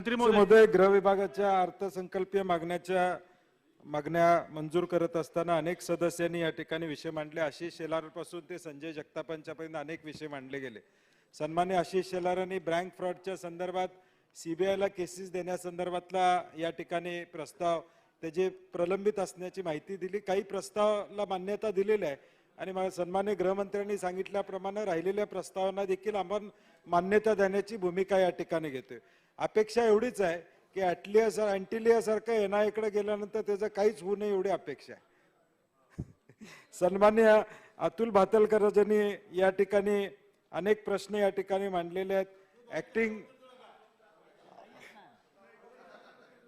महोदय, गृह विभागाच्या अर्थसंकल्पीय मागण्या मंजूर करत असताना अनेक सदस्यांनी या ठिकाणी विषय मांडले. आशिष शेलार पासून ते संजय जगतापांच्यापर्यंत अनेक विषय मांडले गेले. सन्मान्य आशिष शेलारांनी बँक फ्रॉडच्या संदर्भात सीबीआयला केसेस देण्यासंदर्भातला या ठिकाणी प्रस्ताव त्याचे प्रलंबित असण्याची माहिती दिली. काही प्रस्तावाला मान्यता दिलेली आहे आणि सन्मान्य गृहमंत्र्यांनी सांगितल्याप्रमाणे राहिलेल्या प्रस्तावांना देखील आपण मान्यता देण्याची भूमिका या ठिकाणी घेतोय. अपेक्षा एवढीच आहे की अँटिलिया सारखं एनआयए कडे गेल्यानंतर त्याचं काहीच होऊ नये एवढी अपेक्षा आहे. सन्मान्य अतुल भातलकरांनी या ठिकाणी अनेक प्रश्न या ठिकाणी मांडलेले आहेत. ऍक्टिंग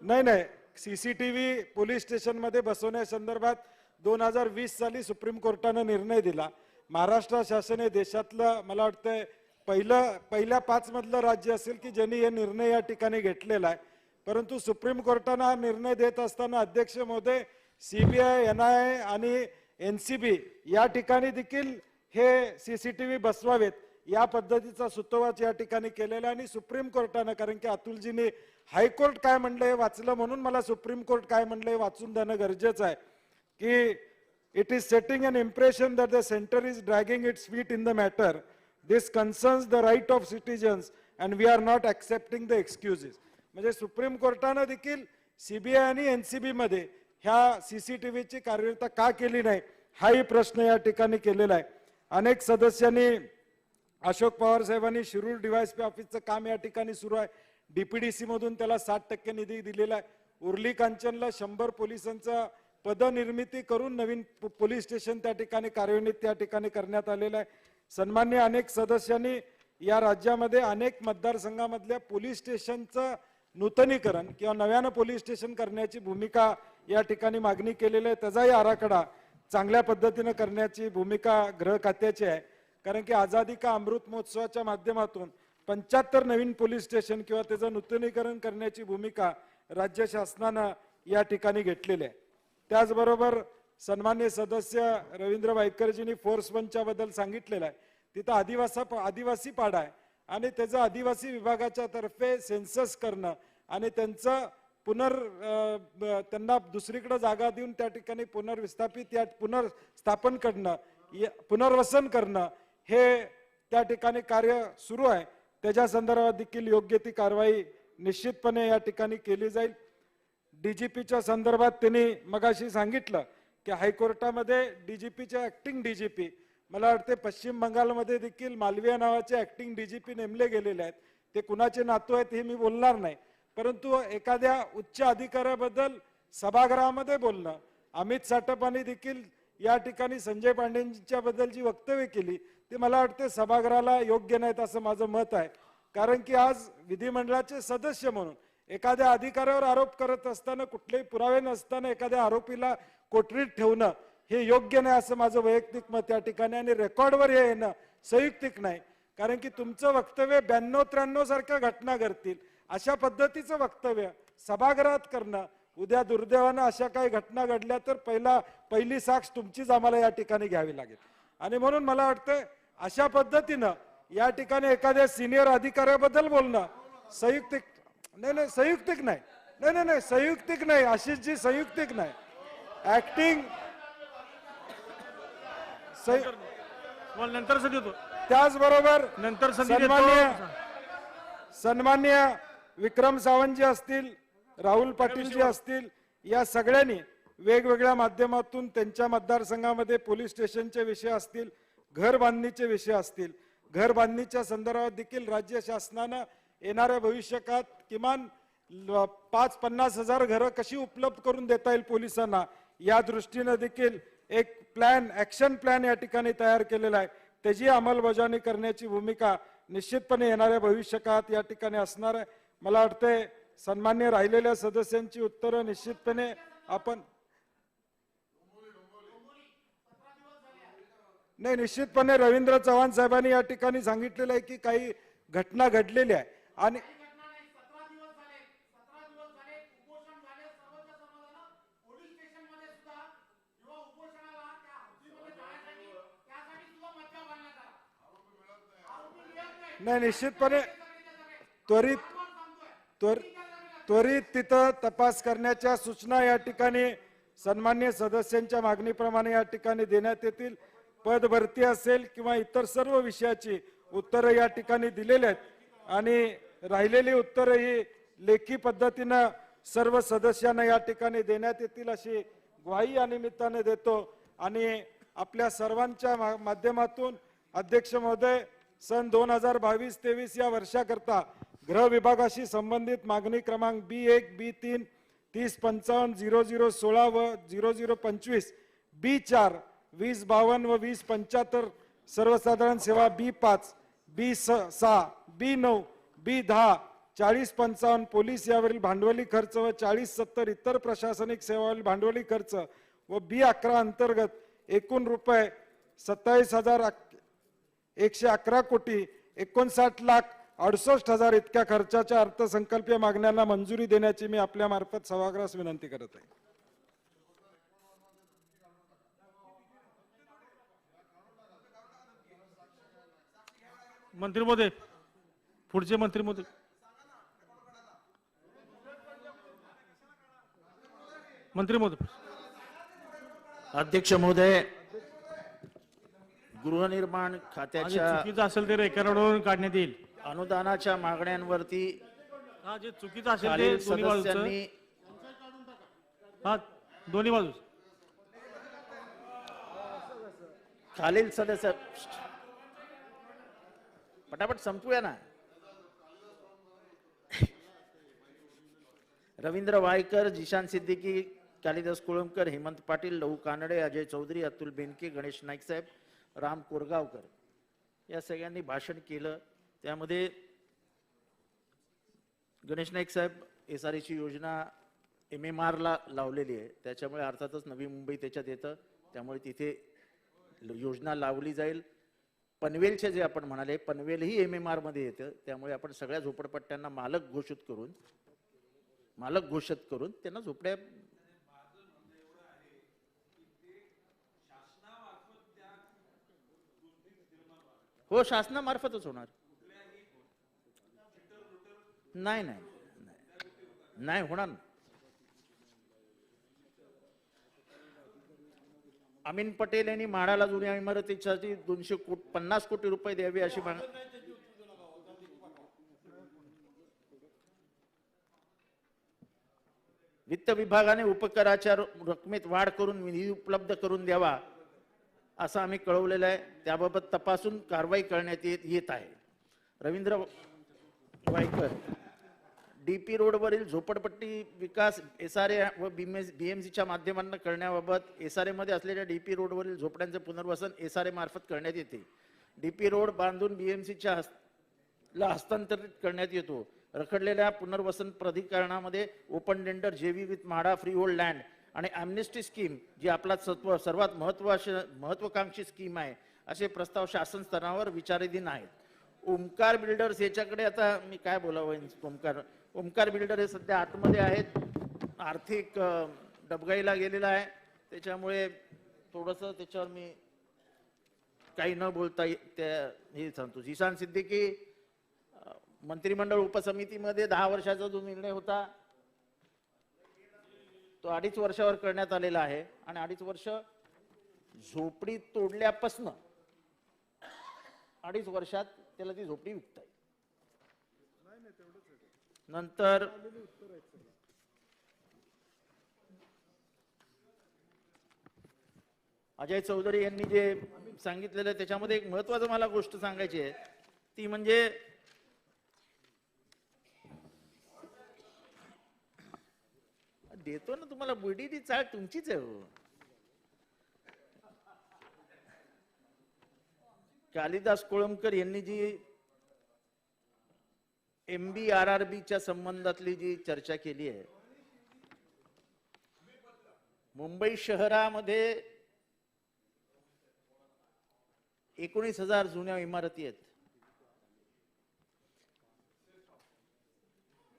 नाही सीसीटीव्ही पोलीस स्टेशन मध्ये बसवण्यासंदर्भात 2020 साली सुप्रीम कोर्टानं निर्णय दिला. महाराष्ट्र शासन हे देशातलं मला वाटतंय पहिल्या 5 मधलं राज्य असेल की ज्यांनी हे निर्णय या ठिकाणी घेतलेला आहे. परंतु सुप्रीम कोर्टानं हा निर्णय देत असताना अध्यक्ष महोदय सीबीआय, एनआयए आणि एनसीबी या ठिकाणी देखील हे सीसीटीव्ही बसवावेत या पद्धतीचा सुतोवाच या ठिकाणी केलेला आणि सुप्रीम कोर्टानं, कारण की अतुलजींनी हायकोर्ट काय म्हणलं हे वाचलं म्हणून मला सुप्रीम कोर्ट काय म्हणलं हे वाचून देणं गरजेचं आहे की it is setting an impression that the centre is dragging its feet in the matter. This concerns the right of citizens and we are not accepting the excuses. म्हणजे सुप्रीम कोर्टानं देखील सीबीआय आणि एनसीबी मध्ये ह्या सीसीटीव्हीची कार्यवाही का केली नाही हाही प्रश्न या ठिकाणी केलेला आहे. अनेक सदस्यांनी अशोक पवार साहेबांनी शिरूर डीवायएसपी ऑफिसचं काम या ठिकाणी सुरू आहे. डीपीडीसी मधून त्याला 60% निधी दिलेला आहे. उर्ली कांचनला 100 पोलिसांचा पदनिर्मिती करून नवीन पोलीस स्टेशन त्या ठिकाणी कार्यान्वित त्या ठिकाणी करण्यात आलेलं आहे. सन्मान्य अनेक सदस्यांनी या राज्यामध्ये अनेक मतदारसंघामधल्या पोलीस स्टेशनचं नूतनीकरण किंवा नव्यानं पोलीस स्टेशन करण्याची भूमिका या ठिकाणी मागणी केलेली आहे. त्याचाही आराखडा चांगल्या पद्धतीनं करण्याची भूमिका गृह खात्याची आहे. कारण की आझादी का अमृत महोत्सवाच्या माध्यमातून 75 नवीन पोलीस स्टेशन किंवा त्याचं नूतनीकरण करण्याची भूमिका राज्य शासनानं या ठिकाणी घेतलेली आहे. त्याचबरोबर सन्मान्य सदस्य रवींद्र वायकरजींनी फोर्स 1च्या बद्दल सांगितलेलं आहे. तिथं आदिवासी पाडा आहे आणि त्याचं आदिवासी विभागाच्या तर्फे सेन्सस करणं आणि त्यांचं त्यांना दुसरीकडे जागा देऊन त्या ठिकाणी पुनर्स्थापन करणं, पुनर्वसन करणं हे त्या ठिकाणी कार्य सुरू आहे. त्याच्या संदर्भात देखील योग्य ती कारवाई निश्चितपणे या ठिकाणी केली जाईल. डीजीपीच्या संदर्भात त्यांनी मगाशी सांगितलं की हायकोर्टामध्ये डीजीपीचे ऍक्टिंग डीजीपी मला वाटते पश्चिम बंगालमध्ये देखील मालविया नावाचे ऍक्टिंग डीजीपी नेमले गेलेले आहेत. ते कुणाचे नातू आहेत हे मी बोलणार नाही, परंतु एखाद्या उच्च अधिकाऱ्याबद्दल सभागृहामध्ये बोलणं, अमित साटपांनी देखील या ठिकाणी संजय पांडेंच्या बद्दल जी वक्तव्य केली ते मला वाटते सभागृहाला योग्य नाहीत असं माझं मत आहे. कारण की आज विधिमंडळाचे सदस्य म्हणून एखाद्या अधिकाऱ्यावर आरोप करत असताना कुठलेही पुरावे नसताना एखाद्या आरोपीला कोठडीत ठेवणं हे योग्य नाही असं माझं वैयक्तिक मत या ठिकाणी. आणि रेकॉर्डवर हे येणं संयुक्तिक नाही, कारण की तुमचं वक्तव्य 92-93 सारख्या घटना घडतील अशा पद्धतीचं वक्तव्य सभागृहात करणं, उद्या दुर्दैवानं अशा काही घटना घडल्या तर पहिली साक्ष तुमचीच आम्हाला या ठिकाणी घ्यावी लागेल. आणि म्हणून मला वाटतं अशा पद्धतीनं या ठिकाणी एखाद्या सिनियर अधिकाऱ्याबद्दल बोलणं संयुक्तिक नाही संयुक्तिक नाही संयुक्तिक नाही आशिषजी, संयुक्तिक नाही. ऍक्टिंग नंतर देतो. त्याचबरोबर नंतर सन्मान्य विक्रम सावंतजी असतील, राहुल पाटीलजी असतील, या सगळ्यांनी वेगवेगळ्या माध्यमातून त्यांच्या मतदारसंघामध्ये पोलीस स्टेशनचे विषय असतील, घर बांधणीचे विषय असतील, घर बांधणीच्या संदर्भात देखील राज्य शासनानं येणाऱ्या भविष्यकाळात किमान 5-50 हजार घरं कशी उपलब्ध करून देता येईल पोलिसांना या दृष्टीनं देखील एक ऍक्शन प्लॅन या ठिकाणी तयार केलेला आहे. त्याची अंमलबजावणी करण्याची भूमिका निश्चितपणे येणाऱ्या भविष्यकाळात या ठिकाणी असणार आहे. मला वाटतंय सन्मान्य राहिलेल्या सदस्यांची उत्तरं निश्चितपणे आपण निश्चितपणे रवींद्र चव्हाण साहेबांनी या ठिकाणी सांगितलेलं आहे की काही घटना घडलेल्या आहे आणि निश्चितपणे त्वरित त्वरित तिथं तपास करण्याच्या सूचना या ठिकाणी सन्मान्य सदस्यांच्या मागणीप्रमाणे या ठिकाणी देण्यात येतील. पद भरती असेल किंवा इतर सर्व विषयाची उत्तरं या ठिकाणी दिलेली आहेत आणि राहिलेली उत्तरं ही लेखी पद्धतीनं सर्व सदस्यांना या ठिकाणी देण्यात येतील अशी ग्वाही या निमित्ताने देतो. आणि आपल्या सर्वांच्या माध्यमातून अध्यक्ष महोदय, सन 2022-23 या वर्षाकरता गृह विभागाशी संबंधित मागणी क्रमांक B1, B3, 3055, 0016 व 0025, B4, 2052 व 2075 सर्वसाधारण सेवा, B5, B6, B9, B10, 4055 police यावरील भांडवली खर्च व 4070 इतर प्रशासनिक सेवावरील भांडवली खर्च व B11 अंतर्गत एकूण रुपये 27,111 कोटी 59,68,000 इतक्या खर्चाच्या अर्थसंकल्पीय मागण्यांना मंजुरी देण्याची मी आपल्या मार्फत सभागृहास विनंती करत आहे. मंत्री महोदय, पुढचे मंत्री महोदय. मंत्री महोदय. अध्यक्ष महोदय, गृहनिर्माण खात्याच्या चुकीचं असेल ते रेकॉर्डवरून काढण्यात येईल. अनुदानाच्या मागण्यांवरती हा, जे चुकीचं असेल ते खालील दोन्ही बाजूचं. सदस्यांनी हा, दोन्ही बाजू. खालील सदस्य पटापट संपूया ना. रवींद्र वायकर, जिशान सिद्दीकी, कालिदास कोळंबकर, हेमंत पाटील, लहू कानडे, अजय चौधरी, अतुल बेनके, गणेश नाईक साहेब, राम कोरगावकर या सगळ्यांनी भाषण केलं. त्यामध्ये गणेश नाईक साहेब SRA ची योजना MMR ला लावलेली आहे, त्याच्यामुळे अर्थातच नवी मुंबई त्याच्यात येतं, त्यामुळे तिथे योजना लावली जाईल. पनवेलचे जे आपण म्हणाले, पनवेल ही MMR मध्ये येतं, त्यामुळे आपण सगळ्या झोपडपट्ट्यांना मालक घोषित करून त्यांना झोपड्या हो शासनामार्फतच होणार. नाही नाही नाही होणार. अमीन पटेल यांनी म्हाडाला जुन्या इमारतीसाठी 250 कोटी रुपये द्यावे अशी मागणी. वित्त विभागाने उपकराच्या रकमेत वाढ करून निधी उपलब्ध करून द्यावा असं आम्ही कळवलेलं आहे. त्याबाबत तपासून कारवाई करण्यात येत आहे. रवींद्र वायकर, DP रोडवरील झोपडपट्टी विकास SRA व BMCच्या माध्यमातून करण्याबाबत SRA मध्ये असलेल्या DP रोडवरील झोपड्यांचे पुनर्वसन SRA मार्फत करण्यात येते. DP रोड बांधून BMCच्या हस्तांतरित करण्यात येतो. रखडलेल्या पुनर्वसन प्राधिकरणामध्ये open tender, JV with MHADA, free hold land आणि ॲम्नेस्टी स्कीम जी आपला सर्वात महत्वाकांक्षी स्कीम आहे, असे प्रस्ताव शासन स्तरावर विचाराधीन आहेत. ओमकार बिल्डर्स याच्याकडे आता मी काय बोलावं. ओमकार बिल्डर हे सध्या आतमध्ये आहेत, आर्थिक डबघाईला गेलेला आहे, त्याच्यामुळे थोडंसं त्याच्यावर मी काही न बोलता हे सांगतो. जिशान सिद्दीकी, मंत्रिमंडळ उपसमितीमध्ये 10 वर्षाचा जो निर्णय होता तो 2.5 वर्षावर करण्यात आलेला आहे आणि 2.5 वर्ष झोपडी तोडल्यापासून 2.5 वर्षात त्याला ती झोपडी विकता येईल. नंतर अजय चौधरी यांनी जे सांगितलेलं त्याच्यामध्ये एक महत्वाचं मला गोष्ट सांगायची आहे, ती म्हणजे देतो ना तुम्हाला बुडी, ती चाळ तुमचीच आहे हो. कालिदास कोळंबकर यांनी जी MBRRBच्या संबंधातली जी चर्चा केली आहे, मुंबई शहरामध्ये 19,000 जुन्या इमारती आहेत,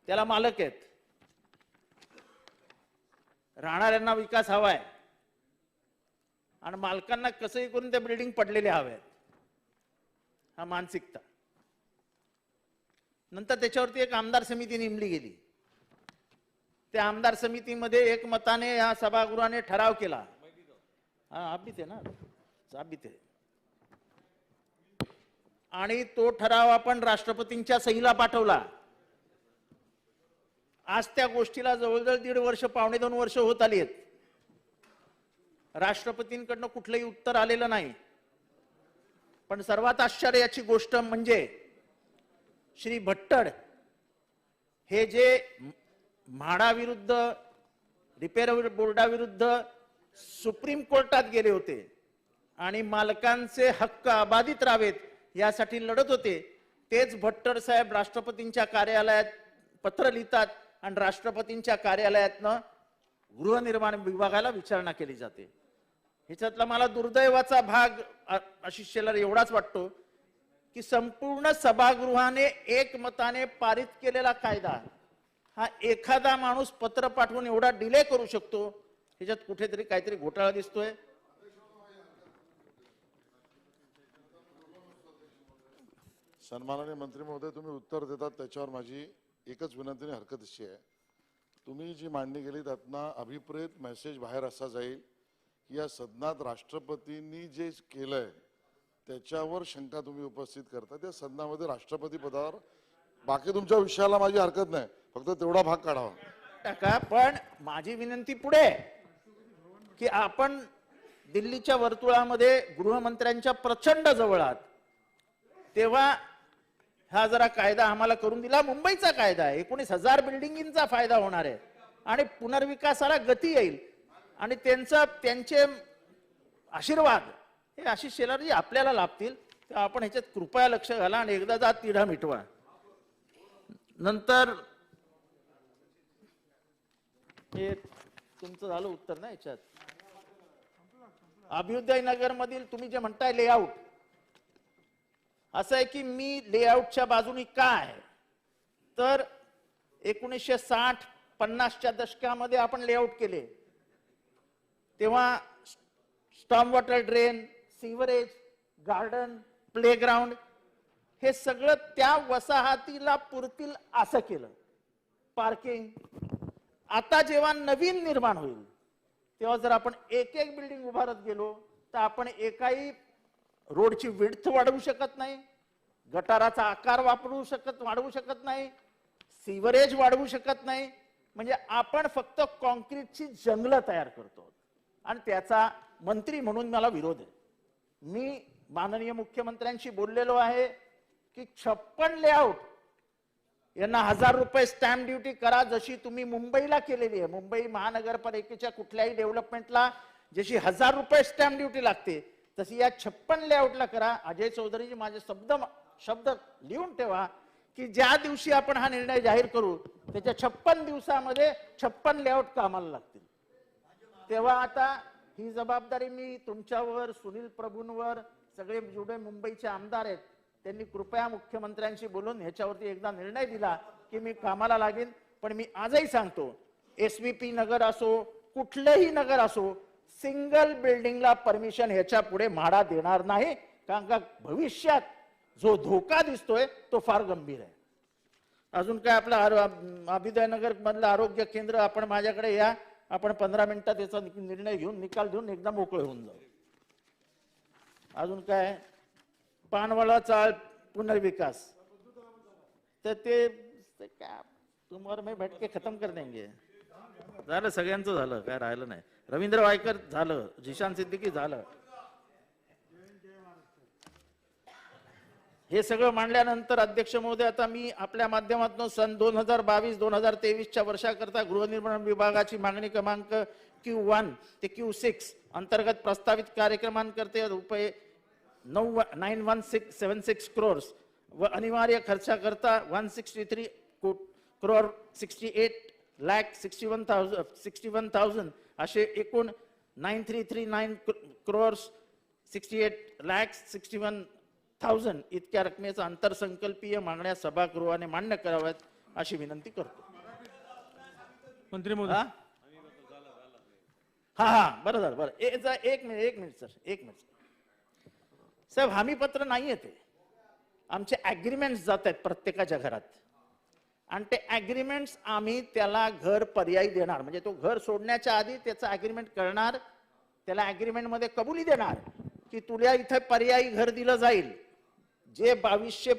त्याला मालक आहेत. राहणाऱ्यांना विकास हवाय आणि मालकांना कसंही करून त्या बिल्डिंग पडलेल्या हव्यात, हा मानसिकता. नंतर त्याच्यावरती एक आमदार समिती नेमली गेली. त्या आमदार समितीमध्ये एकमताने या सभागृहाने ठराव केला. हा आप भी थे ना, आप भी थे. आणि तो ठराव आपण राष्ट्रपतींच्या सहीला पाठवला. आज त्या गोष्टीला जवळजवळ 1.5 वर्ष, 1.5-2 वर्ष होत आली आहेत. राष्ट्रपतींकडनं कुठलंही उत्तर आलेलं नाही. पण सर्वात आश्चर्याची गोष्ट म्हणजे श्री भट्टड हे जे म्हाडा विरुद्ध, रिपेअर बोर्डाविरुद्ध सुप्रीम कोर्टात गेले होते आणि मालकांचे हक्क अबाधित राहावेत यासाठी लढत होते, तेच भट्टड साहेब राष्ट्रपतींच्या कार्यालयात पत्र लिहितात आणि राष्ट्रपतींच्या कार्यालयातनं गृहनिर्माण विभागाला विचारणा केली जाते. ह्याच्यातला मला दुर्दैवाचा भाग आशिष शेलार एवढाच वाटतो की संपूर्ण सभागृहाने एकमताने पारित केलेला कायदा हा एखादा माणूस पत्र पाठवून एवढा डिले करू शकतो, ह्याच्यात कुठेतरी काहीतरी घोटाळा दिसतोय. सन्माननीय मंत्री महोदय, तुम्ही उत्तर देतात त्याच्यावर माझी एकच विनंती आणि हरकत अशी आहे, तुम्ही जी मांडणी केली त्यातनं अभिप्रेत मेसेज बाहेर असा जाईल की या सदनात राष्ट्रपतींनी जे केलंय त्याच्यावर शंका तुम्ही उपस्थित करता. त्या सदनामध्ये राष्ट्रपती पदावर बाकी तुमच्या विषयाला माझी हरकत नाही, फक्त तेवढा भाग काढावा. टाका. पण माझी विनंती पुढे आहे की आपण दिल्लीच्या वर्तुळामध्ये गृहमंत्र्यांच्या प्रचंड जवळ आहात, तेव्हा हा जरा कायदा आम्हाला करून दिला. मुंबईचा कायदा आहे, 19,000 बिल्डिंगींचा फायदा होणार आहे आणि पुनर्विकासाला गती येईल आणि त्यांचे आशीर्वाद हे आशिष शेलारजी आपल्याला लाभतील. तेव्हा आपण ह्याच्यात कृपया लक्ष घाला आणि एकदा जा तिढा मिटवा. नंतर हे तुमचं झालं उत्तर ना. याच्यात अभ्युदय नगर मधील तुम्ही जे म्हणताय लेआउट, असं आहे की मी लेआउटच्या बाजूनी का आहे तर 1960-50च्या दशकामध्ये आपण लेआउट केले तेव्हा storm water drain, sewerage, garden, playground हे सगळं त्या वसाहतीला पुरतील असं केलं. पार्किंग. आता जेव्हा नवीन निर्माण होईल तेव्हा जर आपण एक एक बिल्डिंग उभारत गेलो तर आपण एकाही रोडची विड्थ वाढवू शकत नाही, गटाराचा आकार वाढवू शकत नाही, सीवरेज वाढवू शकत नाही. म्हणजे आपण फक्त कॉन्क्रीटची जंगलं तयार करतो आणि त्याचा मंत्री म्हणून मला विरोध आहे. मी माननीय मुख्यमंत्र्यांशी बोललेलो आहे की 56 लेआउट यांना 1000 रुपये स्टॅम्प ड्युटी करा, जशी तुम्ही मुंबईला केलेली आहे. मुंबई महानगरपालिकेच्या कुठल्याही डेव्हलपमेंटला जशी 1000 रुपये स्टॅम्प ड्युटी लागते तशी या 56 लेआउटला करा. अजय चौधरीजी माझे शब्द लिहून ठेवा की ज्या दिवशी आपण हा निर्णय जाहीर करू त्याच्या 56 दिवसामध्ये 56 लेआउट कामाला लागतील. तेव्हा आता ही जबाबदारी मी तुमच्यावर, सुनील प्रभूंवर, सगळे जेवढे मुंबईचे आमदार आहेत त्यांनी कृपया मुख्यमंत्र्यांशी बोलून ह्याच्यावरती एकदा निर्णय दिला की मी कामाला लागेन. पण मी आजही सांगतो, SVP नगर असो, कुठलंही नगर असो, सिंगल बिल्डिंगला परमिशन ह्याच्या पुढे म्हाडा देणार नाही, कारण का भविष्यात जो धोका दिसतोय तो फार गंभीर आहे. अजून काय आपलं अभ्युदय नगर मधलं आरोग्य केंद्र, आपण माझ्याकडे या, आपण 15 मिनिटात याचा निर्णय घेऊन, निकाल देऊन एकदम मोकळे होऊन जाऊ. अजून काय पानवाला चाळ पुनर्विकास, तर ते क्या तुम्हारे में बैठ के खत्म कर देंगे. झालं, सगळ्यांचं झालं, काय राहिलं नाही. रवींद्र वायकर झालं, जिशान सिद्दीकी झालं. हे सगळं मांडल्यानंतर अध्यक्ष महोदय, आता मी आपल्या माध्यमातून सन 2022-2023च्या वर्षाकरता गृहनिर्माण विभागाची मागणी क्रमांक Q1 ते Q6 अंतर्गत प्रस्तावित कार्यक्रमांकरते रुपये 9176 करोड व अनिवार्य खर्चाकरता 163 करोड 68,61,000 असे एकूण 9339 करोड 68,61,000 इतक्या रकमेचा आंतरसंकल्पीय मागण्या सभागृहाने मान्य कराव्यात अशी विनंती करतो. मंत्री महोदय. हा बरं झालं, बरं. एक मिनिट सर, एक मिनिट. साहेब, हमी पत्र नाहीये ते. आमचे ॲग्रीमेंट्स जात आहेत प्रत्येकाच्या घरात आणि ते ॲग्रीमेंट्स आम्ही त्याला घर पर्यायी देणार, म्हणजे तो घर सोडण्याच्या आधी त्याचं ॲग्रीमेंट करणार, त्याला ॲग्रीमेंटमध्ये कबुली देणार की तुला इथे पर्यायी घर दिलं जाईल. जे 2200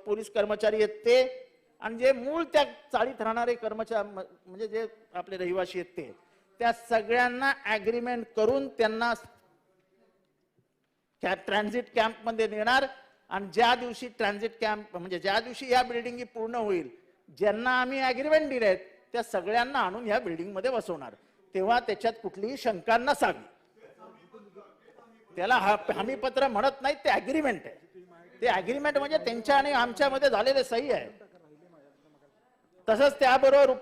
पोलीस कर्मचारी आहेत ते आणि जे मूळ त्या चाळीत राहणारे कर्मचारी म्हणजे जे आपले रहिवासी आहेत ते, त्या सगळ्यांना ॲग्रीमेंट करून त्यांना ट्रान्झिट कॅम्पमध्ये नेणार आणि ज्या दिवशी ट्रान्झिट कॅम्प म्हणजे ज्या दिवशी या बिल्डिंग पूर्ण होईल, ज्यांना आम्ही ॲग्रीमेंट दिले आहेत त्या सगळ्यांना आणून या बिल्डिंगमध्ये बसवणार. तेव्हा त्याच्यात कुठलीही शंका नसावी. त्याला हमीपत्र म्हणत नाहीत, ते ॲग्रीमेंट आहे. ते ॲग्रीमेंट म्हणजे त्यांच्या आणि आमच्यामध्ये झालेले सही आहे. तसंच त्याबरोबर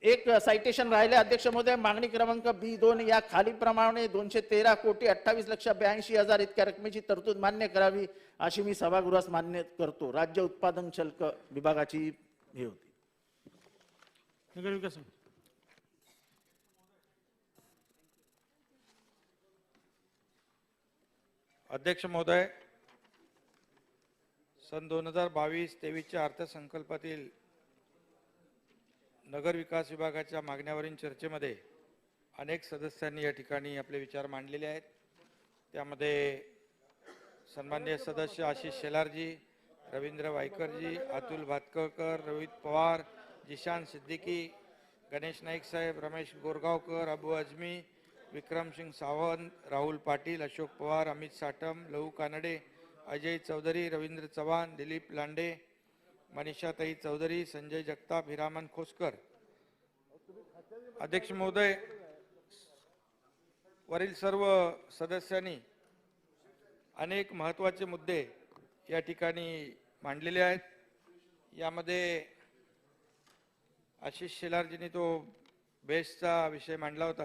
एक सायटेशन राहिले अध्यक्ष महोदय, मागणी क्रमांक B2 या खालीप्रमाणे 213,28,82,000 इतक्या रकमेची तरतूद मान्य करावी अशी मी सभागृहास मान्य करतो. राज्य उत्पादन शुल्क विभागाची हे होती. नगर विकास अध्यक्ष महोदय, सन 2022-23च्या अर्थसंकल्पातील नगर विकास विभागाच्या मागण्यावरील चर्चेमध्ये अनेक सदस्यांनी या ठिकाणी आपले विचार मांडलेले आहेत. त्यामध्ये सन्माननीय सदस्य आशिष शेलारजी, रवींद्र वायकरजी, अतुल भातखळकर, रोहित पवार, जिशान सिद्दीकी, गणेश नाईक साहेब, रमेश गोरगावकर, अबू अजमी, विक्रम सिंग सावंत, राहुल पाटील, अशोक पवार, अमित साटम, लहू कानडे, अजय चौधरी, रवींद्र चव्हाण, दिलीप लांडे, मनीषाताई चौधरी, संजय जगताप, हिरामन खोसकर. अध्यक्ष महोदय, वरील सर्व सदस्यांनी अनेक महत्त्वाचे मुद्दे या ठिकाणी मांडलेले आहेत. यामध्ये आशिष शेलारजींनी तो बेस्टचा विषय मांडला होता.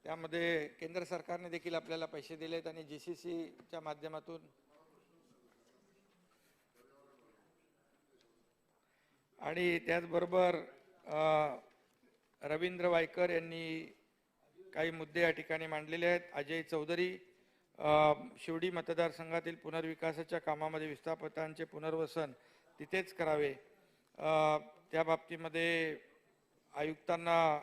त्यामध्ये केंद्र सरकारने देखील आपल्याला पैसे दिलेत आणि GCCच्या माध्यमातून आणि त्याचबरोबर रवींद्र वायकर यांनी काही मुद्दे या ठिकाणी मांडलेले आहेत. अजय चौधरी, शिवडी मतदारसंघातील पुनर्विकासाच्या कामामध्ये विस्थापितांचे पुनर्वसन तिथेच करावे, त्या बाबतीमध्ये आयुक्तांना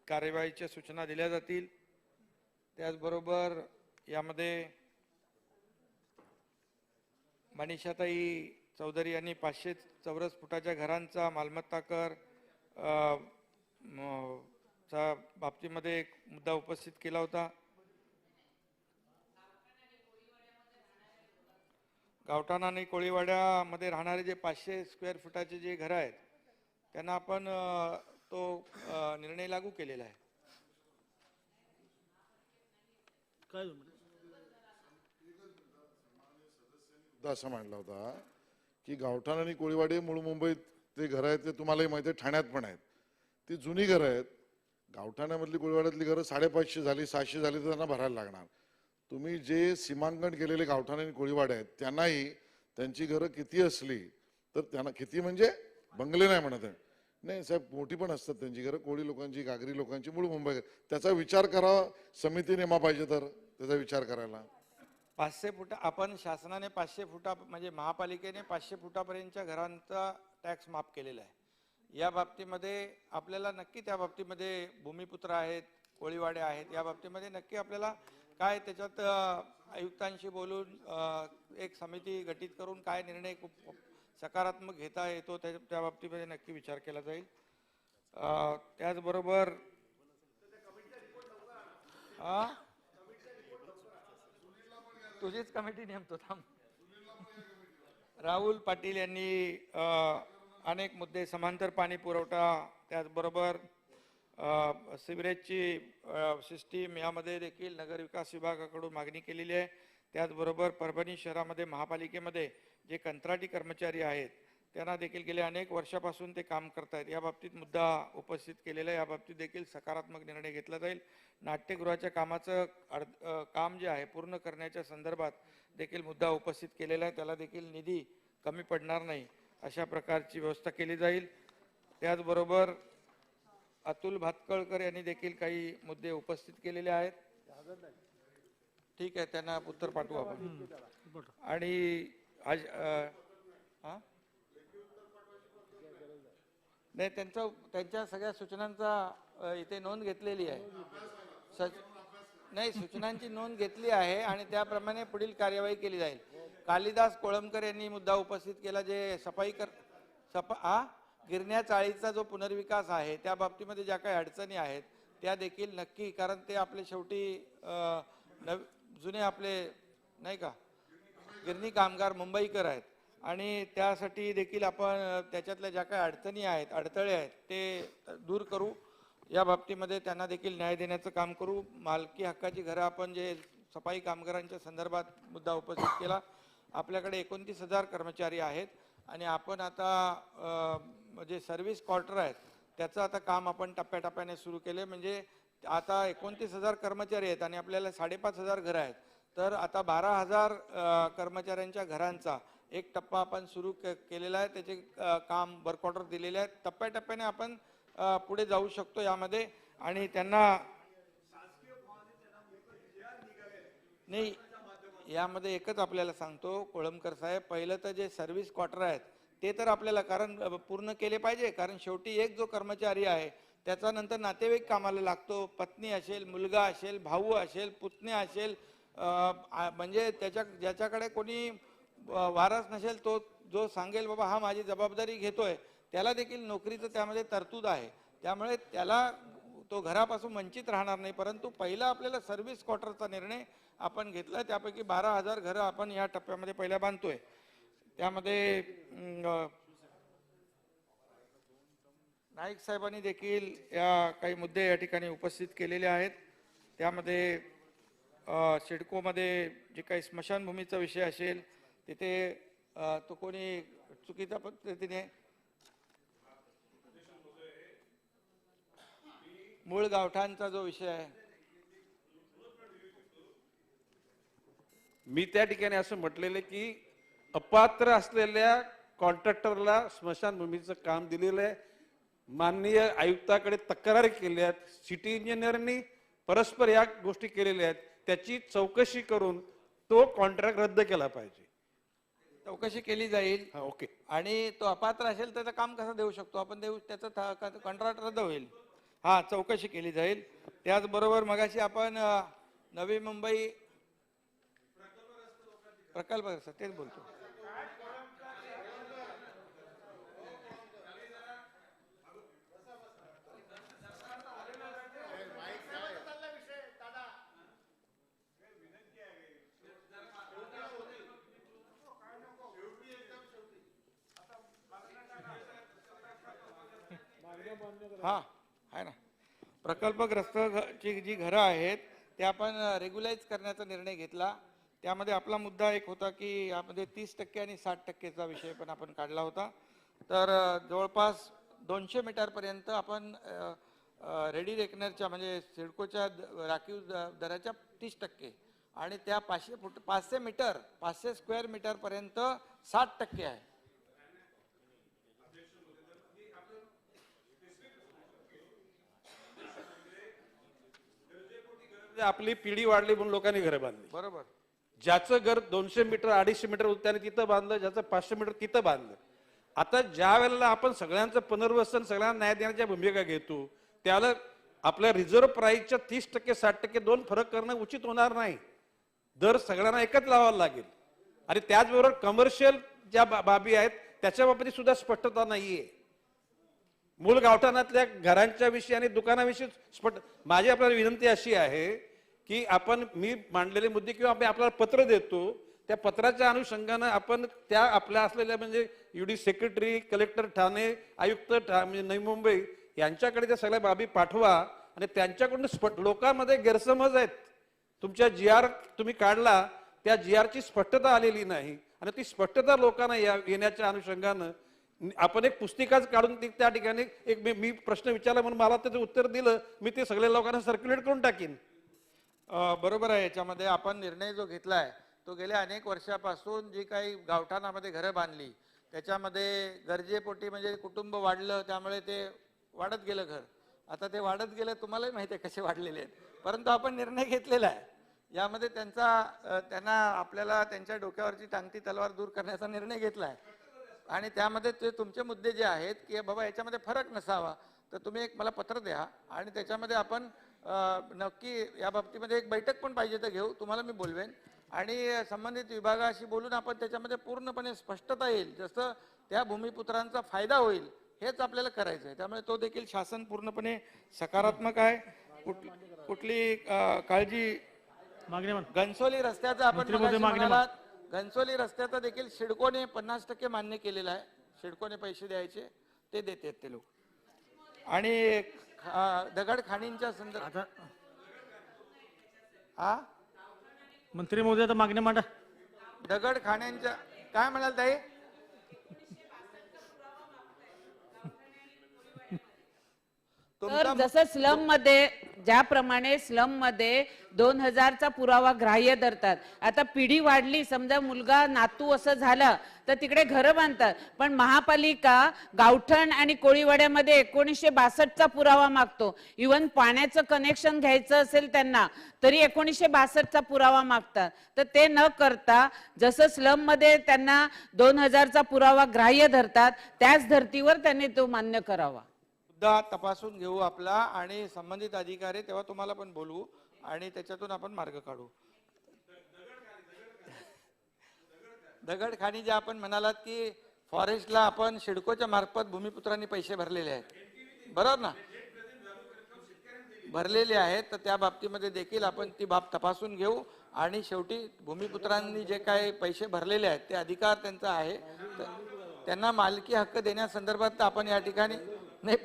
कार्यवाहीच्या सूचना दिल्या जातील. त्याचबरोबर यामध्ये मनीषाताई चौधरी यांनी 500 चौरस फुटाच्या घरांचा मालमत्ता कर च्या बाबतीमध्ये एक मुद्दा उपस्थित केला होता. गावठाण आणि कोळीवाड्यामध्ये राहणारे जे 500 स्क्वेअर फुटाचे जे घर आहेत त्यांना आपण तो निर्णय लागू केलेला आहे. काय मुद्दा असा मांडला होता की गावठाण आणि कोळीवाडी मूळ मुंबईत ते घर आहेत, ते तुम्हालाही माहिती आहे, ठाण्यात पण आहेत. ती जुनी घरं आहेत. गावठाण्यामधली कोळीवाड्यातली घरं 550 झाली, 600 झाली तर त्यांना भरायला लागणार. तुम्ही जे सीमांकन केलेले गावठाण आणि कोळीवाडे आहेत त्यांनाही त्यांची घरं किती असली तर त्यांना, किती म्हणजे बंगले नाही म्हणत आहे, नाही साहेब, मोठी पण असतात त्यांची घरं, कोळी लोकांची, गागरी लोकांची, मूळ मुंबई, त्याचा विचार करा. समिती नेमा पाहिजे तर त्याचा विचार करायला. 500 फुटा आपण शासनाने 500 फुटा म्हणजे महापालिकेने 500 फुटापर्यंतच्या घरांचा टॅक्स माफ केलेला आहे. या बाबतीमध्ये आपल्याला नक्की त्या बाबतीमध्ये भूमिपुत्र आहेत, कोळीवाडे आहेत, या बाबतीमध्ये नक्की आपल्याला काय त्याच्यात आयुक्तांशी बोलून एक समिती गठीत करून काय निर्णय सकारात्मक घेता येतो त्या बाबतीमध्ये नक्की विचार केला जाईल. त्याचबरोबर तुझीच कमिटी नेमतो थांब. राहुल पाटील यांनी अनेक मुद्दे, समांतर पाणी पुरवठा, त्याचबरोबर सिवरेजची सिस्टीम यामध्ये देखील नगर विकास विभागाकडून मागणी केलेली आहे. त्याचबरोबर परभणी शहरामध्ये महापालिकेमध्ये जे कंत्राटी कर्मचारी आहेत त्यांना देखील गेल्या अनेक वर्षापासून ते काम करतायत, या बाबतीत मुद्दा उपस्थित केलेला आहे. या बाबतीत देखील सकारात्मक निर्णय घेतला जाईल. नाट्यगृहाच्या कामाचं काम जे आहे पूर्ण करण्याच्या संदर्भात देखील मुद्दा उपस्थित केलेला आहे. त्याला देखील निधी कमी पडणार नाही अशा प्रकारची व्यवस्था केली जाईल. त्याचबरोबर अतुल भातखळकर यांनी देखील काही मुद्दे उपस्थित केलेले आहेत. ठीक आहे, त्यांना उत्तर पाठवू आपण. आणि आज हा? नाही, त्यांच्या सगळ्या सूचनांचा इथे नोंद घेतलेली आहे. नाही, सूचनांची नोंद घेतली आहे आणि त्याप्रमाणे पुढील कार्यवाही केली जाईल. कालिदास कोळंबकर यांनी मुद्दा उपस्थित केला, जे गिरण्या चाळीचा जो पुनर्विकास आहे त्या बाबतीमध्ये ज्या काही अडचणी आहेत त्या देखील नक्की, कारण ते आपले शेवटी जुने आपले नाही का गिरणी कामगार मुंबईकर आहेत आणि त्यासाठी देखील आपण त्याच्यातल्या ज्या काही अडचणी आहेत, अडथळे आहेत ते दूर करू. या बाबतीमध्ये त्यांना देखील न्याय देण्याचं काम करू. मालकी हक्काची घरं आपण जे सफाई कामगारांच्या संदर्भात मुद्दा उपस्थित केला, आपल्याकडे 29,000 कर्मचारी आहेत आणि आपण आता जे सर्व्हिस क्वार्टर आहेत त्याचं आता काम आपण टप्प्याटप्प्याने सुरू केले. म्हणजे आता 29,000 कर्मचारी आहेत आणि आपल्याला 5,500 घरं आहेत, तर आता 12,000 कर्मचाऱ्यांच्या घरांचा एक टप्पा आपण सुरू केलेला आहे. त्याचे काम वर्क ऑर्डर दिलेले आहेत. टप्प्याटप्प्याने आपण पुढे जाऊ शकतो यामध्ये. आणि त्यांना नाही, यामध्ये एकच आपल्याला सांगतो कोळंबकर साहेब, पहिलं तर जे सर्व्हिस क्वार्टर आहेत ते तर आपल्याला कारण पूर्ण केले पाहिजे, कारण शेवटी एक जो कर्मचारी आहे त्याचा नंतर नातेवाईक कामाला लागतो. पत्नी असेल, मुलगा असेल, भाऊ असेल, पुतण्या असेल, म्हणजे ज्याच्याकडे कोणी वारस नसेल तो जो सांगेल बाबा हा माझी जबाबदारी घेतोय, त्याला देखील नोकरीचं त्यामध्ये तरतूद आहे. त्यामुळे त्याला तो घरापासून वंचित राहणार नाही. परंतु पहिला आपल्याला सर्व्हिस क्वार्टरचा निर्णय आपण घेतला, त्यापैकी 12,000 घरं आपण या टप्प्यामध्ये पहिल्या बांधतोय. त्यामध्ये नाईक साहेबांनी देखील या काही मुद्दे या ठिकाणी उपस्थित केलेले आहेत. त्यामध्ये सिडकोमध्ये जे काही स्मशानभूमीचा विषय असेल तिथे तो कोणी चुकीच्या पद्धतीने मूळ गावठाणचा जो विषय आहे, मी त्या ठिकाणी असं म्हटलेलं की अपात्र असलेल्या कॉन्ट्रॅक्टरला स्मशानभूमीचं काम दिलेलं आहे. माननीय आयुक्ताकडे तक्रार केल्या आहेत. सिटी इंजिनियरनी परस्पर या गोष्टी केलेल्या आहेत. त्याची चौकशी करून तो कॉन्ट्रॅक्ट रद्द केला पाहिजे. चौकशी केली जाईल. ओके. आणि तो अपात्र असेल त्याचं काम कसं देऊ शकतो आपण? देऊ, त्याचं कॉन्ट्रॅक्ट रद्द होईल. हा, चौकशी केली जाईल. त्याचबरोबर मगाशी आपण नवी मुंबई प्रकल्प तेच बोलतो. हा आहे ना, प्रकल्पग्रस्त जी घरं आहेत ते आपण रेग्युलाइज करण्याचा निर्णय घेतला. त्यामध्ये आपला मुद्दा एक होता की यामध्ये 30% आणि 60%चा विषय पण आपण काढला होता. तर जवळपास 200 मीटरपर्यंत आपण रेडी रेकनरच्या म्हणजे सिडकोच्या राखीव दराच्या 30% आणि त्या 500 स्क्वेअर मीटरपर्यंत 60% आहे. आपली पिढी वाढली म्हणून लोकांनी घरं बांधली. बरोबर. ज्याचं घर 200 मीटर 250 मीटर होतं त्याने तिथं बांधलं, ज्याचं 500 मीटर तिथं बांधलं. आता ज्या वेळेला आपण सगळ्यांचं पुनर्वसन, सगळ्यांना न्याय देण्याच्या भूमिका घेतो, त्याला आपल्या रिझर्व्ह प्राईसच्या 30% 60% दोन फरक करणं उचित होणार नाही. दर सगळ्यांना एकच लावावा लागेल. आणि त्याचबरोबर कमर्शियल ज्या बाबी आहेत त्याच्या बाबतीत सुद्धा स्पष्टता नाहीये. मूळ गावठाणातल्या घरांच्या विषयी आणि दुकानाविषयी स्पष्ट. माझी आपल्याला विनंती अशी आहे की आपण मी मांडलेले मुद्दे किंवा आपण आपल्याला पत्र देतो, त्या पत्राच्या अनुषंगानं आपण त्या आपल्या असलेल्या म्हणजे युडी सेक्रेटरी, कलेक्टर ठाणे, आयुक्त म्हणजे नवी मुंबई यांच्याकडे त्या सगळ्या बाबी पाठवा आणि त्यांच्याकडून लोकांमध्ये गैरसमज आहेत. तुमच्या GR तुम्ही काढला, त्या GRची स्पष्टता आलेली नाही आणि ती स्पष्टता लोकांना येण्याच्या अनुषंगानं आपण एक पुस्तिकाच काढून त्या ठिकाणी एक मी प्रश्न विचारला म्हणून मला त्याचं उत्तर दिलं, मी ते सगळ्या लोकांना सर्क्युलेट करून टाकीन. बरोबर आहे. याच्यामध्ये आपण निर्णय जो घेतलाय तो गेल्या अनेक वर्षापासून जी काही गावठाणामध्ये घरं बांधली त्याच्यामध्ये गरजेपोटी म्हणजे कुटुंब वाढलं, त्यामुळे ते वाढत गेलं घर. आता ते वाढत गेलं, तुम्हालाही माहिती आहे कसे वाढलेले आहेत. परंतु आपण निर्णय घेतलेला आहे यामध्ये त्यांना आपल्याला त्यांच्या डोक्यावरची टांगती तलवार दूर करण्याचा निर्णय घेतला आहे आणि त्यामध्ये ते तुमचे मुद्दे जे आहेत की बाबा याच्यामध्ये फरक नसावा, तर तुम्ही एक मला पत्र द्या आणि त्याच्यामध्ये आपण नक्की या बाबतीमध्ये एक बैठक पण पाहिजे तर घेऊ, तुम्हाला मी बोलवेन आणि संबंधित विभागाशी बोलून आपण त्याच्यामध्ये पूर्णपणे स्पष्टता येईल, जसं त्या भूमिपुत्रांचा फायदा होईल हेच आपल्याला करायचं आहे. त्यामुळे तो देखील शासन पूर्णपणे सकारात्मक आहे. कुठली काळजी मागणी मान घनसोली रस्त्याचा आपण मंत्री महोदय, मगाशी मागणी म्हणालात, घनसोली रस्त्याचा देखील सिडकोने 50% मान्य केलेला आहे. सिडकोने पैसे द्यायचे ते देतात ते लोक. आणि दगड खाणींच्या संदर्भात आता हा मंत्री महोदय आता मागणी मांडा. दगड खाण्यांच्या काय म्हणाल ताई? तर जसं स्लम मध्ये ज्याप्रमाणे स्लम मध्ये 2000चा पुरावा ग्राह्य धरतात, आता पिढी वाढली, समजा मुलगा नातू असं झालं तर तिकडे घरं बांधतात, पण महापालिका गावठण आणि कोळीवाड्यामध्ये 1962चा पुरावा मागतो. इव्हन पाण्याचं कनेक्शन घ्यायचं असेल त्यांना तरी 1962चा पुरावा मागतात. तर ते न करता जसं स्लम मध्ये त्यांना 2000चा पुरावा ग्राह्य धरतात त्याच धर्तीवर त्यांनी तो मान्य करावा. मुद्दा तपासून घेऊ आपला आणि संबंधित अधिकारी तेव्हा तुम्हाला पण बोलवू आणि त्याच्यातून आपण मार्ग काढू. दगड खाणी जे आपण म्हणालात की फॉरेस्टला आपण सिडकोच्या मार्फत भूमिपुत्रांनी पैसे भरलेले आहेत, बरोबर ना? भरलेले आहेत, तर त्या बाबतीमध्ये देखील आपण ती बाब तपासून घेऊ आणि शेवटी भूमिपुत्रांनी जे काही पैसे भरलेले आहेत ते अधिकार त्यांचा आहे, त्यांना मालकी हक्क देण्यासंदर्भात आपण या ठिकाणी नाही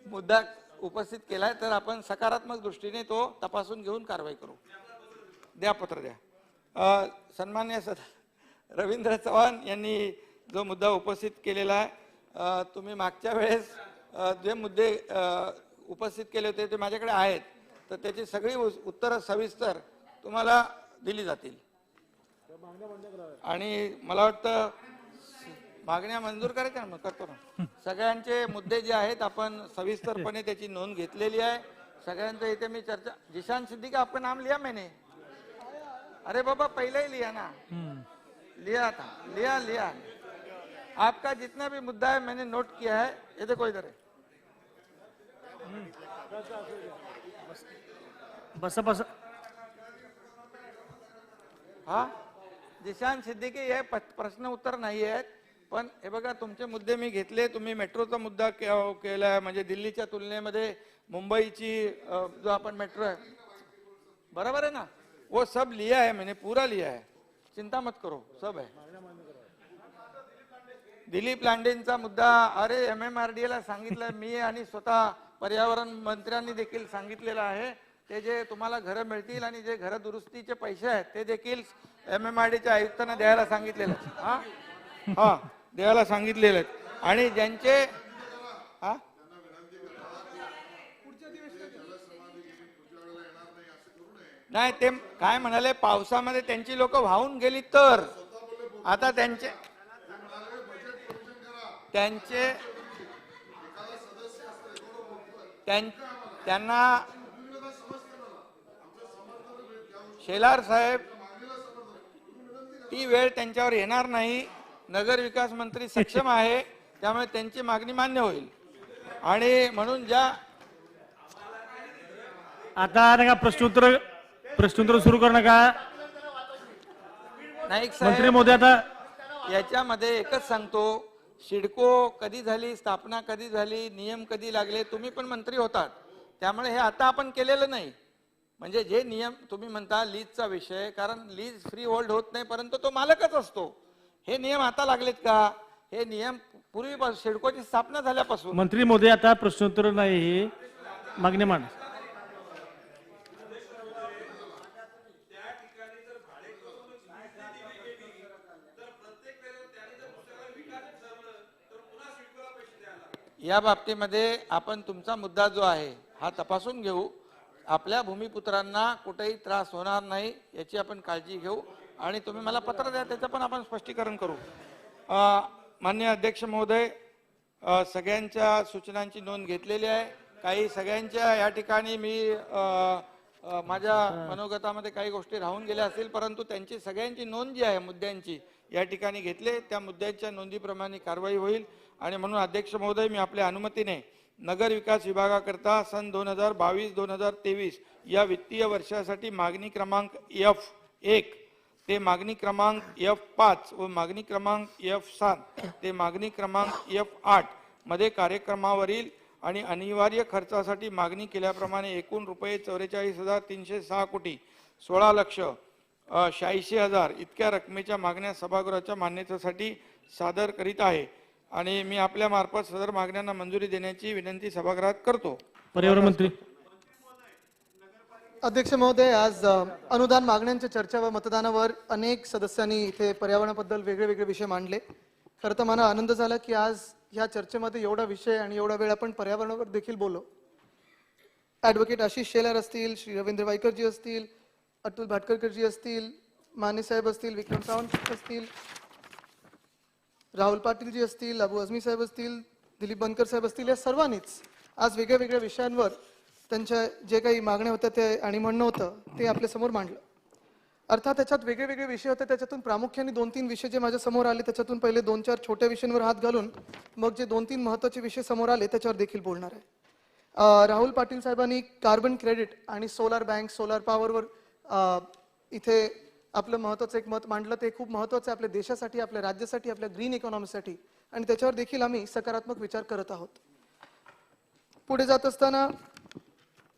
मुद्दा उपस्थित केलाय, तर आपण सकारात्मक दृष्टीने तो तपासून घेऊन कारवाई करू. द्या पत्र द्या. सन्मान्य रवींद्र चव्हाण यांनी जो मुद्दा उपस्थित केलेला आहे, तुम्ही मागच्या वेळेस जे मुद्दे उपस्थित केले होते ते माझ्याकडे आहेत, तर त्याची सगळी उत्तरं सविस्तर तुम्हाला दिली जातील. आणि मला वाटतं मागण्या मंजूर करायच्या ना, मग करतो ना. सगळ्यांचे मुद्दे जे आहेत आपण सविस्तरपणे त्याची नोंद घेतलेली आहे. सगळ्यांचं इथे मी चर्चा. जिशान सिद्दीकी आपका नाम लिया मैंने? अरे बाबा पहले ही लिया ना, लिया था, लिया. आपका जितना भी मुद्दा है मैंने नोट किया है. ये देखो इधर है. बसा बसा. हा जिशान सिद्दीकी हे प्रश्न उत्तर नाही आहेत, पण हे बघा तुमचे मुद्दे मी घेतले. तुम्ही मेट्रोचा मुद्दा केलाय, म्हणजे दिल्लीच्या तुलनेमध्ये मुंबईची जो आपण मेट्रो आहे, बराबर है ना, वो सब लिया है मैंने, पूरा लिया है, चिंता मत करो, सब है. दिलीप लांडेंचा मुद्दा, अरे MMRDA ला सांगितलं मी आणि स्वतः पर्यावरण मंत्र्यांनी देखील सांगितलेलं आहे, ते जे तुम्हाला घरं मिळतील आणि जे घर दुरुस्तीचे पैसे आहेत ते देखील MMRDAच्या आयुक्तांना द्यायला सांगितलेलं आहे. हा द्यायला सांगितलेलं आहे. आणि ज्यांचे हा नाही ते काय म्हणाले, पावसामध्ये त्यांची लोक वाहून गेली तर आता त्यांचे त्यांना शेलार साहेब ती वेळ त्यांच्यावर येणार नाही. नगर विकास मंत्री सक्षम आहे, त्यामुळे त्यांची मागणी मान्य होईल. आणि म्हणून ज्या आता नका प्रश्नोत्तर सुरू करू नका. नाईक मंत्री साहेब महोदय आता याच्यामध्ये एकच सांगतो, सिडको कधी झाली, स्थापना कधी झाली, नियम कधी लागले, तुम्ही पण मंत्री होतात, त्यामुळे हे आता आपण केलेलं नाही. म्हणजे जे नियम तुम्ही म्हणता लीजचा विषय, कारण लीज फ्री होल्ड होत नाही परंतु तो मालकच असतो. हे नियम आता लागलेत का? हे नियम पूर्वीपासून सिडकोची स्थापना झाल्यापासून. मंत्री महोदय आता प्रश्नोत्तर नाही, मागणी मांड. या बाबतीमध्ये आपण तुमचा मुद्दा जो आहे हा तपासून घेऊ. आपल्या भूमिपुत्रांना कुठेही त्रास होणार नाही याची आपण काळजी घेऊ आणि तुम्ही मला पत्र द्या, त्याचं पण आपण स्पष्टीकरण करू. माननीय अध्यक्ष महोदय, सगळ्यांच्या सूचनांची नोंद घेतलेली आहे. काही सगळ्यांच्या या ठिकाणी मी माझ्या मनोगतामध्ये काही गोष्टी राहून गेल्या असतील, परंतु त्यांची सगळ्यांची नोंद जी आहे मुद्द्यांची या ठिकाणी घेतले, त्या मुद्द्यांच्या नोंदीप्रमाणे कारवाई होईल. आणि म्हणून अध्यक्ष महोदय, मी आपल्या अनुमतीने नगर विकास विभागाकरता सन 2022-2023 या वित्तीय वर्षासाठी मागणी क्रमांक F1 ते मागणी क्रमांक F5 व मागणी क्रमांक F7 ते मागणी क्रमांक F8 मध्ये कार्यक्रमावरील आणि अनिवार्य खर्चासाठी मागणी केल्याप्रमाणे एकूण रुपये 44,306 कोटी 16,86,000 इतक्या रकमेच्या मागण्या सभागृहाच्या मान्यतेसाठी सादर करीत आहे. आणि मी आपल्या मार्फत सदर मागण्यांना मंजुरी देण्याची विनंती सभागृहात करतो. पर्यावरण मंत्री. अध्यक्ष महोदय, आज अनुदान मागण्यांच्या चर्चा व मतदानावर अनेक सदस्यांनी इथे पर्यावरणाबद्दल वेगळे वेगळे विषय मांडले. खरं तर मला आनंद झाला की आज ह्या चर्चेमध्ये एवढा विषय आणि एवढा वेळ आपण पर्यावरणावर देखील बोललो. ॲडव्होकेट आशिष शेलार असतील, श्री रवींद्र वायकरजी असतील, अतुल भाटकरजी असतील, माने साहेब असतील, विक्रम सावंत असतील, राहुल पाटीलजी असतील, अबू आझमी साहेब असतील, दिलीप बनकर साहेब असतील, या सर्वांनीच आज वेगळ्या वेगळ्या विषयांवर त्यांच्या जे काही मागण्या होत्या ते आणि म्हणणं होतं ते आपल्या समोर मांडलं. अर्थात त्याच्यात वेगळे वेगळे विषय होते. त्याच्यातून प्रामुख्याने 2-3 विषय जे माझ्या समोर आले त्याच्यातून पहिले 2-4 छोट्या विषयांवर हात घालून मग जे 2-3 महत्त्वाचे विषय समोर आले त्याच्यावर देखील बोलणार आहे. राहुल पाटील साहेबांनी कार्बन क्रेडिट आणि सोलार बँक, सोलार पॉवरवर इथे आपलं महत्त्वाचं एक मत मांडलं. ते खूप महत्त्वाचं आहे आपल्या देशासाठी, आपल्या राज्यासाठी, आपल्या ग्रीन इकॉनॉमीसाठी, आणि त्याच्यावर देखील आम्ही सकारात्मक विचार करत आहोत. पुढे जात असताना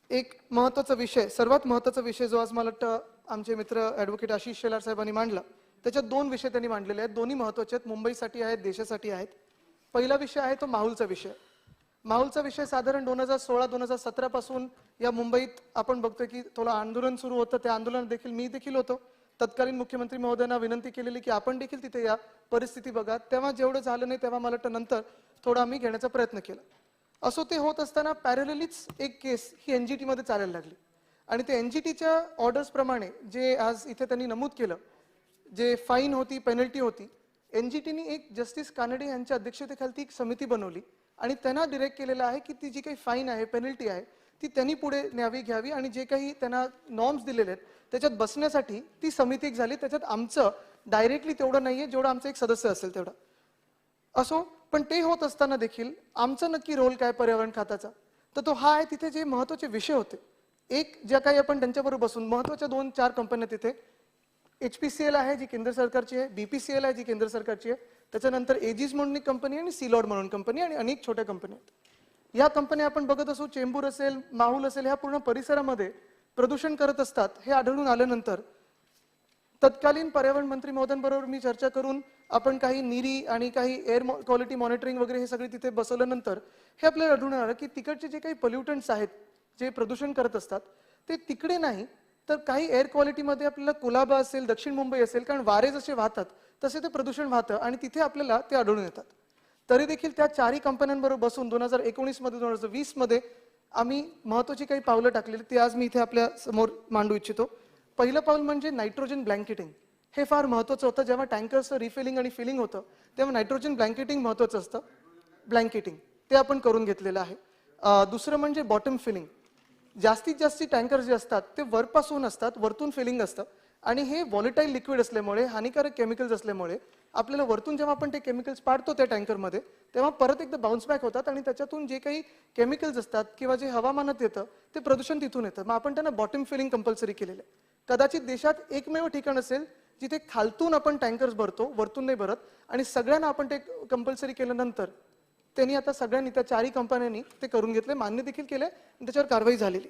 एक महत्त्वाचा विषय, सर्वात महत्त्वाचा विषय जो आज मला वाटतं आमचे मित्र ॲडव्होकेट आशिष शेलार साहेबांनी मांडला, त्याच्यात 2 विषय त्यांनी मांडलेले आहेत. दोन्ही महत्त्वाचे आहेत, मुंबईसाठी आहेत, देशासाठी आहेत. पहिला विषय आहे तो माहुलचा विषय. माहुलचा विषय साधारण 2016-2017 पासून या मुंबईत आपण बघतोय की थोडं आंदोलन सुरू होतं. त्या आंदोलनात देखील मी देखील होतो. तत्कालीन मुख्यमंत्री महोदयांना विनंती केलेली की आपण देखील तिथे या परिस्थिती बघा. तेव्हा जेवढं झालं नाही तेव्हा मला वाटतं नंतर थोडं आम्ही घेण्याचा प्रयत्न केला. असो ते होत असताना पॅरललीच एक केस ही NGT मध्ये चालायला लागली आणि ते NGTच्या ऑर्डर्स प्रमाणे जे आज इथे त्यांनी नमूद केलं, जे फाईन होती, पेनल्टी होती, NGTनी एक जस्टिस कानडे यांच्या अध्यक्षतेखाली एक समिती बनवली आणि त्यांना डिरेक्ट केलेलं आहे की ती जी काही फाईन आहे, पेनल्टी आहे, ती त्यांनी पुढे न्यावी घ्यावी आणि जे काही त्यांना नॉर्म्स दिलेले आहेत त्याच्यात बसण्यासाठी ती समिती एक झाली. त्याच्यात आमचं डायरेक्टली तेवढं नाहीये जेवढं आमचं एक सदस्य असेल तेवढं. असो, पण ते होत असताना देखील आमचा नक्की रोल काय पर्यावरण खात्याचा, तर तो हा आहे. तिथे जे महत्त्वाचे विषय होते, एक ज्या काही आपण त्यांच्याबरोबर बसून महत्त्वाच्या 2-4 कंपन्या तिथे HPCL आहे जी केंद्र सरकारची आहे, BPCL आहे जी केंद्र सरकारची आहे, त्याच्यानंतर एजिस म्हणून एक कंपनी आणि सीलॉड म्हणून कंपनी आणि अनेक छोट्या कंपन्या आहेत. या कंपन्या आपण बघत असू, चेंबूर असेल, माहुल असेल, ह्या पूर्ण परिसरामध्ये प्रदूषण करत असतात. हे आढळून आल्यानंतर तत्कालीन पर्यावरण मंत्री महोदयांबरोबर मी चर्चा करून आपण काही निरी आणि काही एअर क्वालिटी मॉनिटरिंग वगैरे हे सगळे तिथे बसवल्यानंतर हे आपल्याला आढळून आलं की तिकडचे जे काही पोल्युटंट्स आहेत जे प्रदूषण करत असतात ते तिकडे नाही तर काही एअर क्वालिटीमध्ये आपल्याला कुलाबा असेल, दक्षिण मुंबई असेल, कारण वारे जसे वाहतात तसे ते प्रदूषण वाहतं आणि तिथे आपल्याला ते आढळून येतात. तरी देखील त्या 4ही कंपन्यांबरोबर बसून 2019 मध्ये 2020 मध्ये आम्ही महत्त्वाची काही पावलं टाकलेली, ते आज मी इथे आपल्या समोर मांडू इच्छितो. पहिलं पाऊल म्हणजे नायट्रोजन ब्लँकेटिंग. हे फार महत्त्वाचं होतं. जेव्हा टँकर्सचं रिफिलिंग आणि फिलिंग होतं तेव्हा नायट्रोजन ब्लँकेटिंग महत्त्वाचं असतं. ब्लँकेटिंग ते आपण करून घेतलेलं आहे. दुसरं म्हणजे बॉटम फिलिंग. जास्तीत जास्त टँकर जे असतात ते वरपासून असतात, वरतून फिलिंग असतं आणि हे व्हॉलेटाईल लिक्विड असल्यामुळे, हानिकारक केमिकल्स असल्यामुळे आपल्याला वरतून जेव्हा आपण ते केमिकल्स पाडतो त्या टँकरमध्ये तेव्हा परत एकदा बाउन्स बॅक होतात आणि त्याच्यातून जे काही केमिकल्स असतात किंवा जे हवामानात येतं ते प्रदूषण तिथून येतं. मग आपण त्यांना बॉटम फिलिंग कंपल्सरी केलेलं आहे. कदाचित देशात एकमेव ठिकाण असेल जिथे खालतून आपण टँकर्स भरतो, वरतून नाही भरत, आणि सगळ्यांना आपण ते कंपल्सरी केल्यानंतर त्यांनी आता सगळ्यांनी त्या 4ही कंपन्यांनी ते करून घेतले, मान्य देखील केले आणि त्याच्यावर कारवाई झालेली.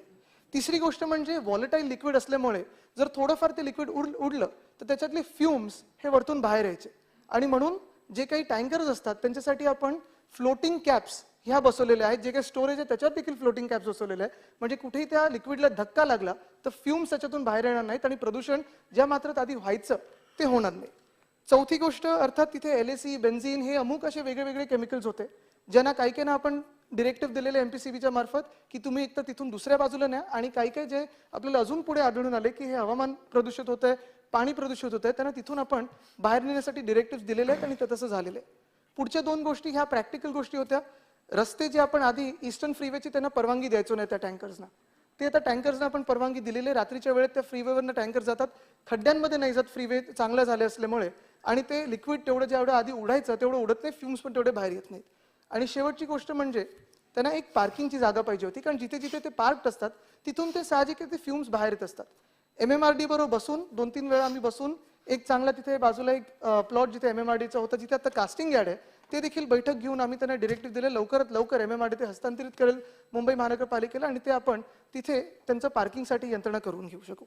तिसरी गोष्ट म्हणजे व्हॉलेटाईल लिक्विड असल्यामुळे जर थोडंफार ते लिक्विड उडलं तर त्याच्यातले फ्युम्स हे वरतून बाहेर यायचे आणि म्हणून जे काही टँकर्स असतात त्यांच्यासाठी आपण फ्लोटिंग कॅप्स ह्या बसवलेल्या आहेत. जे काही स्टोरेज आहे त्याच्यात देखील फ्लोटिंग कॅप्स बसवलेले आहे, म्हणजे कुठेही त्या लिक्विडला धक्का लागला तर फ्युम्स त्याच्यातून बाहेर येणार नाहीत आणि प्रदूषण ज्या मात्रात आधी व्हायचं ते होणार नाही. चौथी गोष्ट अर्थात तिथे LAC, बेन्झीन हे अमुक असे वेगळे वेगळे केमिकल्स होते ज्यांना काही काही ना आपण डिरेक्टिव्ह दिलेले MPCBच्या मार्फत की तुम्ही एक तर तिथून दुसऱ्या बाजूला न्या, आणि काही काही जे आपल्याला अजून पुढे आढळून आले की हे हवामान प्रदूषित होतंय, पाणी प्रदूषित होतंय, त्यांना तिथून आपण बाहेर नेण्यासाठी डिरेक्टिव्ह दिलेले आहेत आणि ते तसं झालेलं आहे. पुढच्या 2 गोष्टी ह्या प्रॅक्टिकल गोष्टी होत्या. रस्ते जे आपण आधी ईस्टर्न फ्रीवेची त्यांना परवानगी द्यायचो नाही त्या टँकर्सना, ते आता टँकर्सना आपण परवानगी दिलेली आहे. रात्रीच्या वेळेत त्या फ्रीवेवरनं टँकर जातात, खड्ड्यांमध्ये नाही जात, फ्रीवे चांगलं झाले असल्यामुळे, आणि ते लिक्विड तेवढं जेवढं आधी उडायचं तेवढं उडत नाही, फ्युम्स पण तेवढे बाहेर येत नाहीत. आणि शेवटची गोष्ट म्हणजे त्यांना एक पार्किंगची जागा पाहिजे होती, कारण जिथे जिथे ते पार्क असतात तिथून ते साहजिक ते फ्युम्स बाहेर येत असतात. MMRD बरोबर बसून 2-3 वेळा आम्ही बसून एक चांगला तिथे बाजूला एक प्लॉट जिथे MMRDचा होता, जिथे आता कास्टिंग यार्ड आहे, ते देखील बैठक घेऊन आम्ही त्यांना डिरेक्टिव्ह दिले, लवकरात लवकर MMRD ते हस्तांतरित करेल मुंबई महानगरपालिकेला, आणि ते आपण तिथे त्यांचं पार्किंगसाठी यंत्रणा करून घेऊ शकू.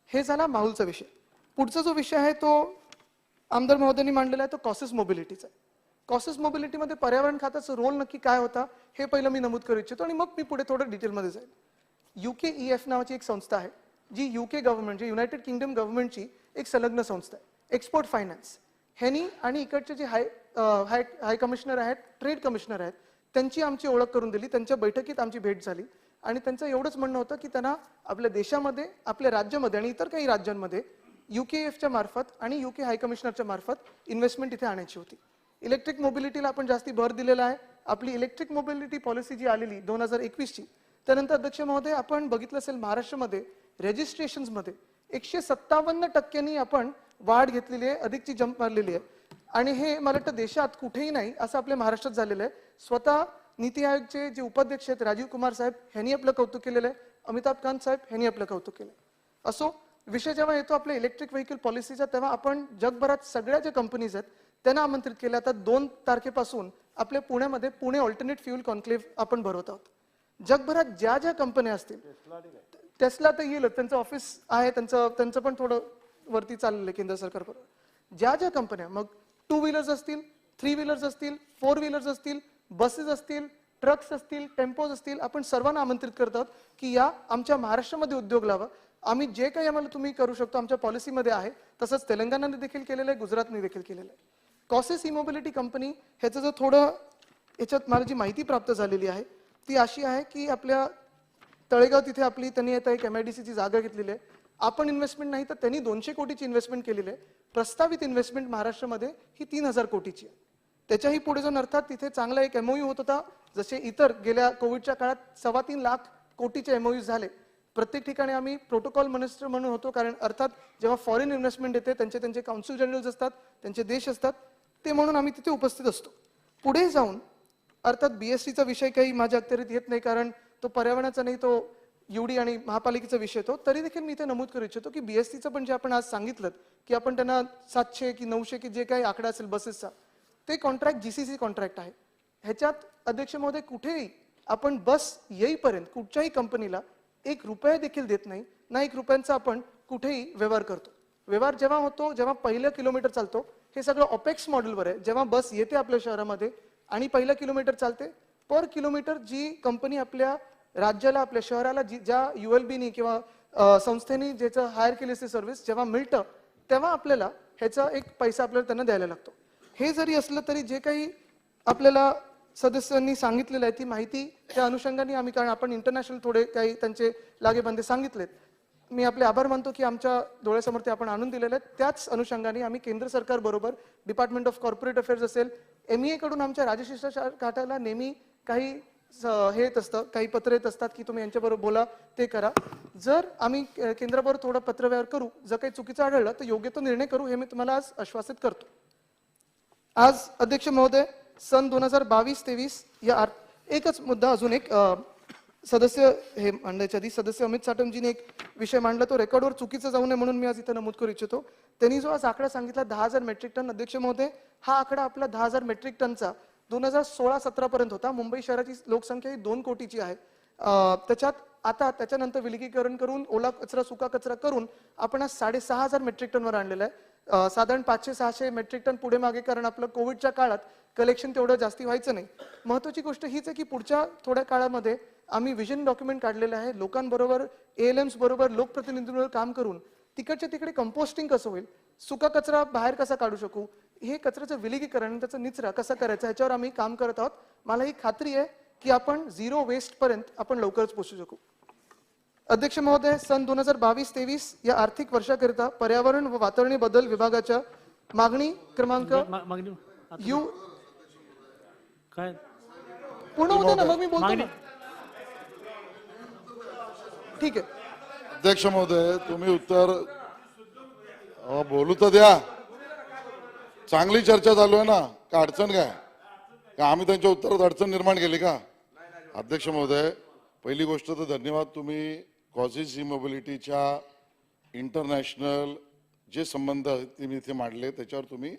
हे झाला माहुलचा विषय. पुढचा जो विषय आहे तो आमदार महोदयांनी मांडलेला आहे, तो कॉसेस मोबिलिटीचा आहे. कॉसेस मोबिलिटीमध्ये पर्यावरण खात्याचा रोल नक्की काय होता हे पहिलं मी नमूद करू इच्छितो, आणि मग मी पुढे थोडं डिटेलमध्ये जाईल. UKEF नावाची एक संस्था आहे, जी UK गव्हर्नमेंट, जी युनायटेड किंगडम गव्हर्नमेंटची एक संलग्न संस्था आहे. एक्सपोर्ट फायनान्स ह्यांनी आणि इकडचे जे हाय कमिशनर आहेत, ट्रेड कमिशनर आहेत, त्यांची आमची ओळख करून दिली. त्यांच्या बैठकीत आमची भेट झाली आणि त्यांचं एवढंच म्हणणं होतं की त्यांना आपल्या देशामध्ये, आपल्या राज्यामध्ये आणि इतर काही राज्यांमध्ये UKEFच्या मार्फत आणि UK हाय कमिशनरच्या मार्फत इन्व्हेस्टमेंट इथे आणायची होती. इलेक्ट्रिक मोबिलिटीला आपण जास्ती भर दिलेला आहे. आपली इलेक्ट्रिक मोबिलिटी पॉलिसी जी आलेली 2021ची, त्यानंतर अध्यक्ष महोदय आपण बघितलं असेल महाराष्ट्रामध्ये रजिस्ट्रेशन्समध्ये 157% आपण वाढ घेतलेली आहे, अधिकची जंप मारलेली आहे. आणि हे मला वाटतं देशात कुठेही नाही असं आपल्या महाराष्ट्रात झालेलं आहे. स्वतः नीती आयोगचे जे उपाध्यक्ष आहेत राजीव कुमार साहेब ह्यांनी आपलं कौतुक केलेलं आहे, अमिताभ कांत साहेब ह्यांनी आपलं कौतुक केलं. असो, विषय जेव्हा येतो आपल्या इलेक्ट्रिक व्हेकल पॉलिसीचा, तेव्हा आपण जगभरात सगळ्या ज्या कंपनीज आहेत त्यांना आमंत्रित केलं. आता 2 तारखेपासून आपल्या पुण्यामध्ये पुणे ऑल्टरनेट फ्युल कॉन्क्लेव्ह आपण भरवत आहोत. जगभरात ज्या ज्या कंपन्या असतील, टेस्ला तर येईल, त्यांचं ऑफिस आहे, त्यांचं पण थोडं वरती चाललेलं आहे केंद्र सरकारबरोबर. ज्या ज्या कंपन्या, मग 2 व्हीलर्स असतील, 3 व्हीलर्स असतील, 4 व्हीलर्स असतील, बसेस असतील, ट्रक्स असतील, टेम्पोज असतील, आपण सर्वांना आमंत्रित करत आहोत की या आमच्या महाराष्ट्रामध्ये उद्योग लावा. आम्ही जे काही आम्हाला तुम्ही करू शकतो आमच्या पॉलिसीमध्ये आहे. तसंच तेलंगणाने देखील केलेलं आहे, गुजरातने देखील केलेलं आहे. कॉसेस ई मोबिलिटी कंपनी ह्याचं जर थोडं याच्यात मला जी माहिती प्राप्त झालेली आहे ती अशी आहे की आपल्या तळेगाव तिथे आपली त्यांनी आता एक MIDCची जागा घेतलेली आहे. आपण इन्व्हेस्टमेंट नाही तर त्यांनी 200 कोटीची इन्व्हेस्टमेंट केलेली आहे. प्रस्तावित इन्व्हेस्टमेंट महाराष्ट्रामध्ये ही 3000 कोटीची आहे. त्याच्याही पुढे जाऊन अर्थात तिथे चांगला एक MOU होत होता. जसे इतर गेल्या कोविडच्या काळात 3.25 लाख कोटीचे MOU झाले. प्रत्येक ठिकाणी आम्ही प्रोटोकॉल मिनिस्टर म्हणून होतो, कारण अर्थात जेव्हा फॉरेन इन्व्हेस्टमेंट येते त्यांचे काउन्सिल जनरल्स असतात, त्यांचे देश असतात, ते म्हणून आम्ही तिथे उपस्थित असतो. पुढे जाऊन अर्थात BSTचा विषय काही माझ्या अखत्यारीत येत नाही, कारण तो पर्यावरणाचा नाही, तो UD आणि महापालिकेचा विषय तो. तरी देखील मी इथे नमूद करू इच्छितो की BSTचं पण जे आपण आज सांगितलं की आपण त्यांना 700 की 900 की जे काही आकडा असेल बसेसचा, ते कॉन्ट्रॅक्ट GCC कॉन्ट्रॅक्ट आहे. ह्याच्यात अध्यक्ष महोदय कुठेही आपण बस येईपर्यंत कुठच्याही कंपनीला 1 रुपया देखील देत नाही, ना 1 रुपयांचा आपण कुठेही व्यवहार करतो. व्यवहार जेव्हा होतो जेव्हा पहिलं किलोमीटर चालतो, हे सगळं OPEX मॉडेलवर आहे. जेव्हा बस येते आपल्या शहरामध्ये आणि पहिलं किलोमीटर चालते, पर किलोमीटर जी कंपनी आपल्या राज्याला, आपल्या शहराला ज्या ULBनी किंवा संस्थेने ज्याचं हायर केली असते सर्व्हिस, जेव्हा मिळतं तेव्हा आपल्याला ह्याचा एक पैसा आपल्याला त्यांना द्यायला लागतो. हे जरी असलं तरी जे काही आपल्याला सदस्यांनी सांगितलेलं आहे ती माहिती त्या अनुषंगाने आम्ही, कारण आपण इंटरनॅशनल थोडे काही त्यांचे लागेबांधे सांगितलेत, मी आपले आभार मानतो की आमच्या डोळ्यासमोर ते आपण आणून दिलेले आहेत. त्याच अनुषंगाने आम्ही केंद्र सरकार बरोबर डिपार्टमेंट ऑफ कॉर्पोरेट अफेअर्स असेल, MEA कडून आमच्या राजशिष्टाचार खात्याला नेहमी काही हे येत असतं, काही पत्र येत असतात की तुम्ही यांच्याबरोबर बोला, ते करा. जर आम्ही केंद्राबरोबर थोडं पत्रव्यवहार करू, जर काही चुकीचं आढळलं तर योग्य तो निर्णय करू, हे मी तुम्हाला आज आश्वासित करतो. आज अध्यक्ष महोदय सन 2022-23 या एकच मुद्दा, अजून एक सदस्य हे मांडण्याच्या आधी सदस्य अमित साटमजीने एक विषय मांडला, तो रेकॉर्डवर चुकीचा जाऊ नये म्हणून मी आज इथं नमूद करू इच्छितो. त्यांनी जो आज आकडा सांगितला 10,000 मेट्रिक टन, अध्यक्ष महोदय हा आकडा आपला 10,000 मेट्रिक टनचा 2016-17 पर्यंत होता. मुंबई शहराची लोकसंख्या ही 2 कोटीची आहे. त्याच्यात आता त्याच्यानंतर विलगीकरण करून ओला कचरा सुका कचरा करून आपण आज 6,500 मेट्रिक टनवर आणलेला आहे. साधारण 500-600 मेट्रिक टन पुढे मागे, कारण आपलं कोविडच्या काळात कलेक्शन तेवढं जास्ती व्हायचं नाही. महत्वाची गोष्ट हीच आहे की पुढच्या थोड्या काळामध्ये आम्ही विजन डॉक्युमेंट काढलेलं आहे. लोकांबरोबर, ALMs बरोबर, लोकप्रतिनिधींबरोबर काम करून तिकडच्या तिकडे कंपोस्टिंग कसं होईल, सुका कचरा बाहेर कसा काढू शकू, हे कचऱ्याचं विलगीकरण, त्याचा निचरा कसा करायचा, ह्याच्यावर आम्ही काम करत आहोत. मला ही खात्री आहे की आपण 0 वेस्ट पर्यंत आपण लवकरच पोहोचू शकू. अध्यक्ष महोदय, सन 2022-23 या आर्थिक वर्षाकरिता पर्यावरण व वातावरणीय बदल विभागाच्या मागणी क्रमांक यू काय पूर्ण होते ना, मग मी बोलतो ना. ठीक आहे. अध्यक्ष महोदय तुम्ही उत्तर बोलू तर द्या. चांगली चर्चा चालू आहे ना, का अडचण काय? का आम्ही त्यांच्या उत्तरात अडचण निर्माण केली का? अध्यक्ष महोदय, पहिली गोष्ट तर धन्यवाद, तुम्ही कॉझेस ई मोबिलिटीच्या इंटरनॅशनल जे संबंध आहेत ते मी इथे मांडले. त्याच्यावर तुम्ही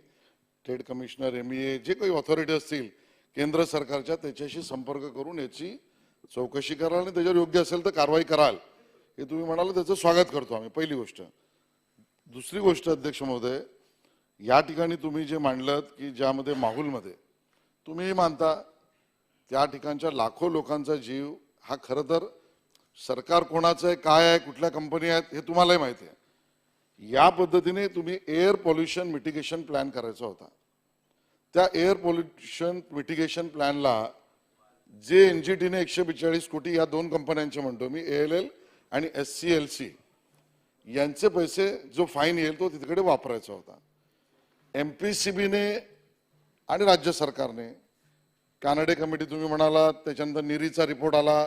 ट्रेड कमिशनर, MEA जे काही ऑथॉरिटी असतील केंद्र सरकारच्या त्याच्याशी संपर्क करून याची चौकशी कराल आणि त्याच्यावर योग्य असेल तर कारवाई कराल हे तुम्ही म्हणाले, त्याचं स्वागत करतो आम्ही. पहिली गोष्ट. दुसरी गोष्ट अध्यक्ष महोदय, या ठिकाणी तुम्ही जे मांडलं की ज्यामध्ये माहुलमध्ये तुम्ही मानता त्या ठिकाणच्या लाखो लोकांचा जीव हा खरं तर सरकार कोणाचं आहे, काय आहे, कुठल्या कंपनी आहेत हे तुम्हालाही माहिती आहे. या पद्धतीने तुम्ही एअर पॉल्युशन मिटिगेशन प्लॅन करायचा होता. त्या एअर पॉल्युशन मिटिगेशन प्लॅनला जे NGTने 142 कोटी या दोन कंपन्यांचे म्हणतो मी, ALL आणि SCLC यांचे पैसे जो फाईन येईल तो तिकडे वापरायचा होता. MPCBने आणि राज्य सरकारने कानडे कमिटी तुम्ही म्हणाला, त्याच्यानंतर निरीचा रिपोर्ट आला,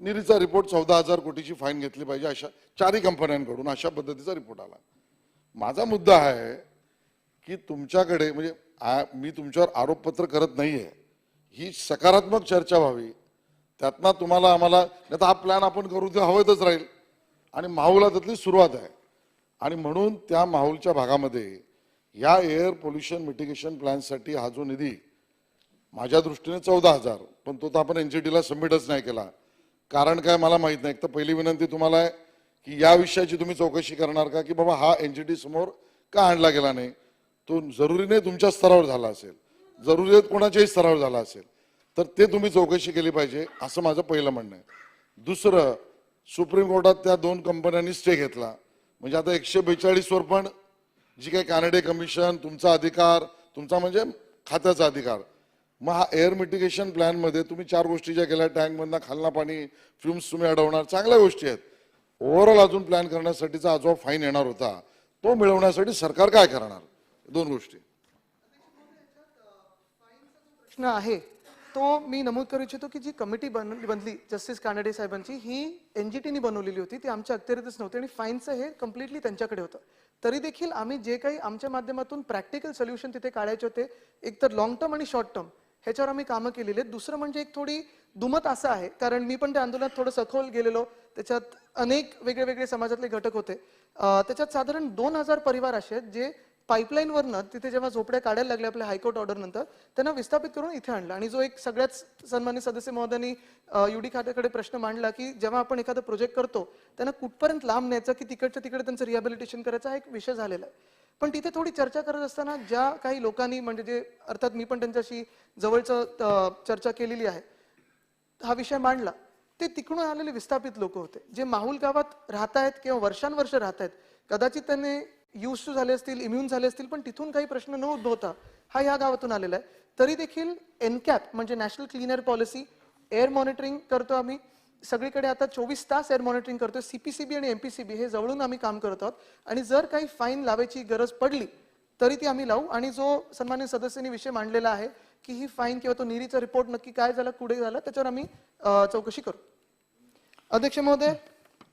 निरीचा रिपोर्ट 14,000 कोटीची फाईन घेतली पाहिजे अशा चारही कंपन्यांकडून अशा पद्धतीचा रिपोर्ट आला. माझा मुद्दा आहे की तुमच्याकडे म्हणजे मी तुमच्यावर आरोपपत्र करत नाहीये, ही सकारात्मक चर्चा व्हावी, त्यातनं तुम्हाला आम्हाला नाही तर हा प्लॅन आपण करू ते हवेतच राहील. आणि माहुला त्यातली सुरुवात आहे आणि म्हणून त्या माहुलच्या भागामध्ये या एअर पोल्युशन मिटिगेशन प्लॅनसाठी हा जो निधी माझ्या दृष्टीने 14,000, पण तो तर आपण NGTला सबमिटच नाही केला. कारण काय मला माहित नाही. एक तर पहिली विनंती तुम्हाला आहे की या विषयाची तुम्ही चौकशी करणार का की बाबा हा NGT समोर का आणला गेला नाही. तो जरुरी नाही तुमच्या स्तरावर झाला असेल, जरुरी कोणाच्याही स्तरावर झाला असेल तर ते तुम्ही चौकशी केली पाहिजे असं माझं पहिलं म्हणणं आहे. दुसरं, सुप्रीम कोर्टात त्या दोन कंपन्यांनी स्टे घेतला म्हणजे आता 142 वर पण जी काही कानडे कमिशन, तुमचा अधिकार, तुमचा म्हणजे खात्याचा अधिकार. मग हा एअर मिटिगेशन प्लॅन मध्ये तुम्ही चार गोष्टी ज्या केल्या, टँकमधनं खालना पाणी, फ्युम्स तुम्ही अडवणार, चांगल्या गोष्टी आहेत. ओव्हरऑल अजून प्लॅन करण्यासाठीचा जो फाईन येणार होता तो मिळवण्यासाठी सरकार काय करणार, दोन गोष्टी. प्रश्न आहे तो मी नमूद करू इच्छितो की जी कमिटी बनली जस्टिस कानडे साहेबांची, ही NGTने बनवलेली होती, ती आमच्या अखत्यारीतच नव्हती आणि फाईनचं हे कम्प्लिटली त्यांच्याकडे होतं. तरी देखील आम्ही जे काही आमच्या माध्यमातून प्रॅक्टिकल सोल्युशन तिथे काढायचे होते, एक तर लॉंग टर्म आणि शॉर्ट टर्म, ह्याच्यावर आम्ही कामं केलेली आहेत. दुसरं म्हणजे एक थोडी दुमत असं आहे, कारण मी पण त्या आंदोलनात थोडं सखोल गेलेलो, त्याच्यात अनेक वेगळे वेगळे समाजातले घटक होते. त्याच्यात साधारण 2,000 परिवार असे आहेत जे पाईपलाईनवरनं तिथे जेव्हा झोपड्या काढायला लागल्या आपल्या हायकोर्ट ऑर्डर नंतर, त्यांना विस्थापित करून इथे आणलं. आणि जो एक सगळ्याच सन्मान्य सदस्य महोदयांनी UD खात्याकडे प्रश्न मांडला की जेव्हा आपण एखादा प्रोजेक्ट करतो त्यांना कुठपर्यंत लांब न्यायचं की तिकडच्या तिकडे त्यांचं रिहॅबिलिटेशन करायचा हा एक विषय झालेला आहे. पण तिथे थोडी चर्चा करत असताना ज्या काही लोकांनी म्हणजे जे अर्थात मी पण त्यांच्याशी जवळचं चर्चा केलेली आहे, हा विषय मांडला, ते तिकडून आलेले विस्थापित लोक होते जे माहुल गावात राहत आहेत किंवा वर्षानुवर्ष राहत आहेत. कदाचित त्यांनी यूज टू झाले असतील, इम्युन झाले असतील, पण तिथून काही प्रश्न न उद्भवता हा या गावातून आलेला आहे. तरी देखील NCAP म्हणजे national clean air policy, air monitoring करतो आम्ही सगळीकडे, आता 24 तास एअर मॉनिटरिंग करतोय. CPCB आणि MPCB हे जवळून आम्ही काम करत आहोत आणि जर काही फाईन लावायची गरज पडली तरी ती आम्ही लावू. आणि जो सन्मान्य सदस्यांनी विषय मांडलेला आहे की ही फाईन किंवा तो निरीचा रिपोर्ट नक्की काय झाला, कुठे झाला, त्याच्यावर आम्ही चौकशी करू. अध्यक्ष महोदय,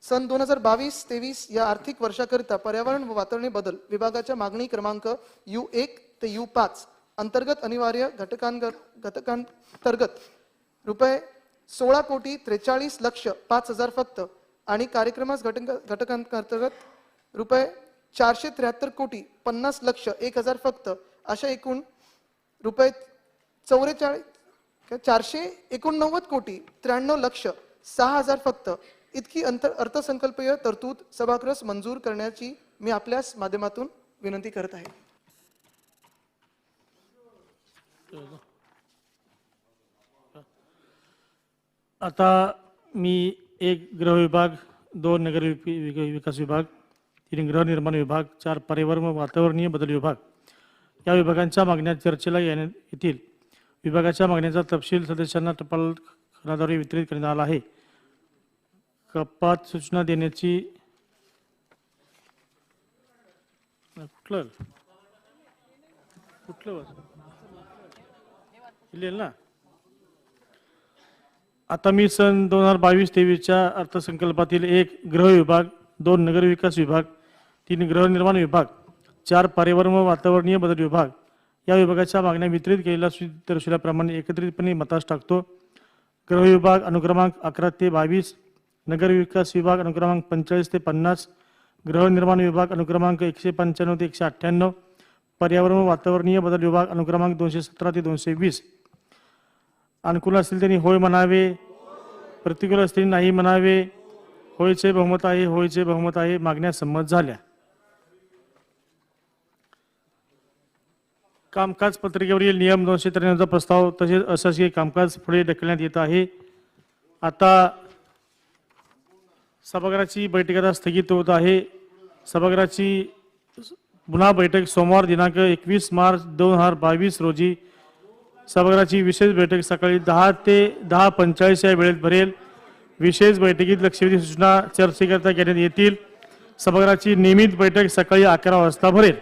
सन 2022-23 या आर्थिक वर्षाकरिता पर्यावरण व वातावरणीय बदल विभागाच्या मागणी क्रमांक U1 ते U5 अंतर्गत अनिवार्य घटकांतर्गत ₹16,43,05,000 फक्त आणि कार्यक्रमास घटकांतर्गत ₹473,50,01,000 फक्त अशा एकूण ₹489,93,06,000 फक्त इतकी अर्थसंकल्पीय तरतूद सभागृहास मंजूर करण्याची मी आपल्यास माध्यमातून विनंती करत आहे. आता मी 1 गृह विभाग, 2 नगर विकास विभाग, 3 गृहनिर्माण विभाग, 4 पर्यावरण व वातावरणीय बदल विभाग या विभागांच्या मागण्या चर्चेला येतील. विभागाच्या मागण्यांचा तपशील सदस्यांना टपाल खानाद्वारे वितरित करण्यात आला आहे. कपात सूचना देण्याची कुठलं लिहिलं ना आता मी सन 2022-23च्या अर्थसंकल्पातील 1 गृह विभाग, 2 नगरविकास विभाग, 3 गृहनिर्माण विभाग, 4 पर्यावरण व वातावरणीय बदल विभाग या विभागाच्या मागण्या वितरित केलेल्या दर्शविल्याप्रमाणे एकत्रितपणे मतास टाकतो. गृह विभाग अनुक्रमांक 11 ते 22, नगरविकास विभाग अनुक्रमांक 45 ते 50, गृहनिर्माण विभाग अनुक्रमांक 195 ते 198, पर्यावरण व वातावरणीय बदल विभाग अनुक्रमांक 217 ते 220. अनुकूल असतील त्यांनी होय म्हणावे, प्रतिकूल असतील नाही म्हणावे. होयचे बहुमत आहे, होयचे बहुमत आहे. मागण्या संमत झाल्या. कामकाज पत्रिकेवरील नियम 293 प्रस्ताव तसेच अशासकीय कामकाज पुढे ढकलण्यात येत आहे. आता सभागृहाची बैठक आता स्थगित होत आहे. सभागृहाची पुन्हा बैठक सोमवार दिनांक 21 मार्च 2022 रोजी सभागृहाची विशेष बैठक सकाळी 10 ते 10:45 या वेळेत भरेल. विशेष बैठकीत लक्षवेधी सूचना चर्चेकरता घेण्यात येतील. सभागृहाची नियमित बैठक सकाळी 11 वाजता भरेल.